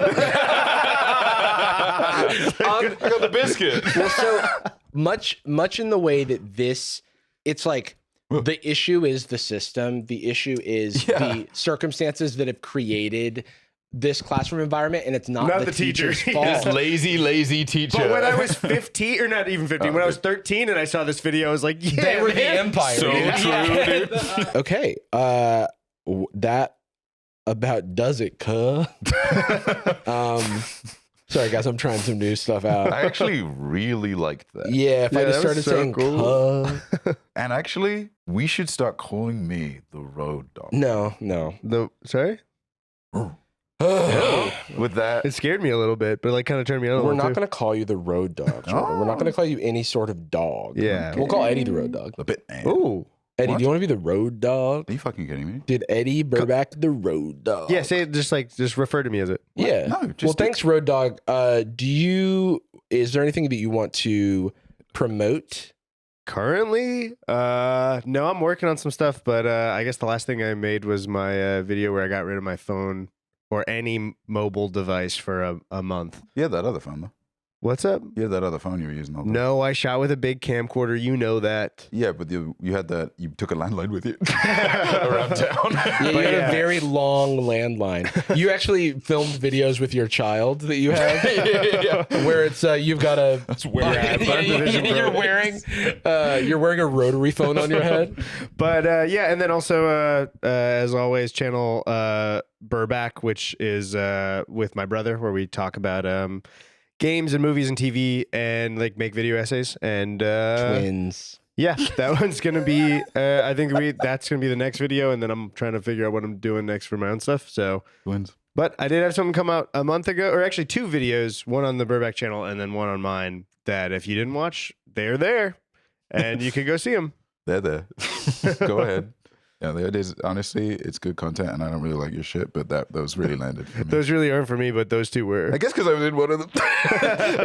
got the biscuit. Well, so much in the way that this, it's like, the issue is the system. The issue is the circumstances that have created this classroom environment, and it's not the teacher's fault. This lazy teacher. But when I was 15, or not even 15, when I was 13 and I saw this video, I was like, yeah, they were the empire. So true, dude. Okay, that about does it, cuh. Sorry, guys, I'm trying some new stuff out. I actually really liked that. Yeah, if I just started saying cuh. And actually, we should start calling me the road dog. No. Sorry? With that. It scared me a little bit, but like kind of turned me on. We're not going to call you the road dog, Jordan. We're not going to call you any sort of dog. Yeah. We'll call Eddie the road dog. The bit man. Ooh. Eddie, do you want to be the road dog? Are you fucking kidding me? Did Eddy Burback the road dog? Yeah, say it just refer to me as it. Yeah. No, Well, thanks, road dog. Is there anything that you want to promote? Currently, no, I'm working on some stuff, but I guess the last thing I made was my video where I got rid of my phone or any mobile device for a month. You had that other phone, though. What's up? You had that other phone you were using all the time. No, I shot with a big camcorder. You know that. Yeah, but you had that. You took a landline with you around town. Yeah, you had a very long landline. You actually filmed videos with your child that you have, where it's you've got a. That's weird. You're wearing a rotary phone on your head. But yeah, and then also as always, channel Burback, which is with my brother, where we talk about games and movies and TV and like make video essays and Twins. Yeah, that one's gonna be. I think that's gonna be the next video, and then I'm trying to figure out what I'm doing next for my own stuff. So Twins. But I did have something come out a month ago, or actually 2 videos, one on the Burback channel and then one on mine. That if you didn't watch, they're there, and you can go see them. They're there. Go ahead. Yeah, there it is. Honestly, it's good content, and I don't really like your shit, but those really landed for me. Those really aren't for me, but those 2 were. I guess because I was in one of them.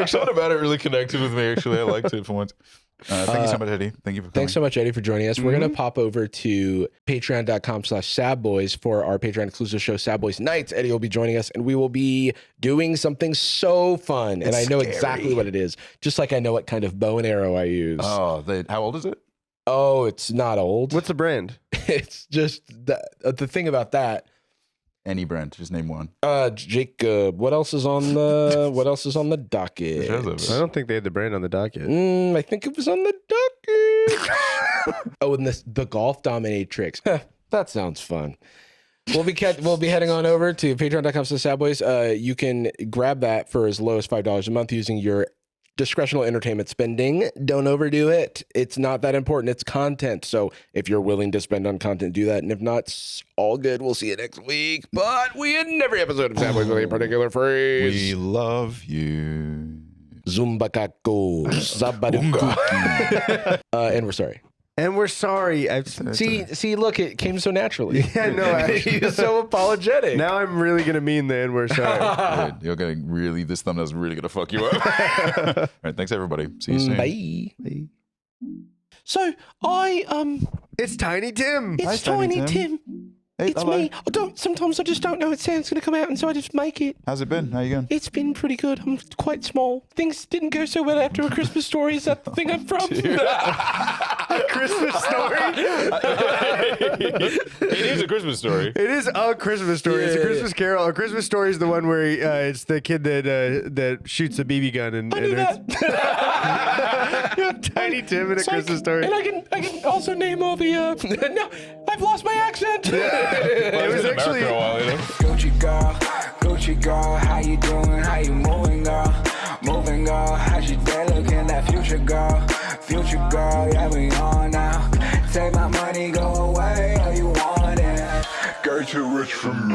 Something about it really connected with me, actually. I liked it for once. Thank you so much, Eddy. Thank you for coming. Thanks so much, Eddy, for joining us. We're going to pop over to patreon.com/sadboys for our Patreon exclusive show, Sad Boyz Nightz. Eddy will be joining us, and we will be doing something so fun. And I know exactly what it is, just like I know what kind of bow and arrow I use. Oh, how old is it? Oh, it's not old. What's the brand? It's just the thing about that. Any brand, just name one. Jacob. What else is on the docket? I don't think they had the brand on the docket. I think it was on the docket. Oh, and the golf dominatrix. That sounds fun. We'll be heading on over to patreon.com/sadboys. You can grab that for as low as $5 a month using your discretional entertainment spending. Don't overdo it. It's not that important. It's content. So if you're willing to spend on content, do that. And if not, it's all good. We'll see you next week. But we end every episode of Sad Boys with a particular phrase. We love you. Zumbakako. Zabaduka. And we're sorry. And we're sorry. See, look, it came so naturally. Yeah, no, actually. You're so apologetic. Now I'm really going to mean the and we're sorry. Good. You're going to really, this thumbnail's really going to fuck you up. All right, thanks everybody. See you soon. Bye. So it's Tiny Tim. It's Tiny Tim. Hey, it's me. Sometimes I just don't know what sound's going to come out, and so I just make it. How's it been? How you going? It's been pretty good. I'm quite small. Things didn't go so well after A Christmas Story. Is that the thing I'm from? A Christmas Story? It is A Christmas Story. It is A Christmas Story. Yeah. It's a Christmas Carol. A Christmas Story is the one where it's the kid that shoots a BB gun. And I knew that. Tiny Tim in A Christmas Story. And I can also name all the... No, I've lost my accent. It was actually... Gucci girl, how you doing? How you moving, girl? Moving, girl. How's your day looking? That future girl, yeah, we on now. Take my money, go away, all you want it. Girl, too rich for me.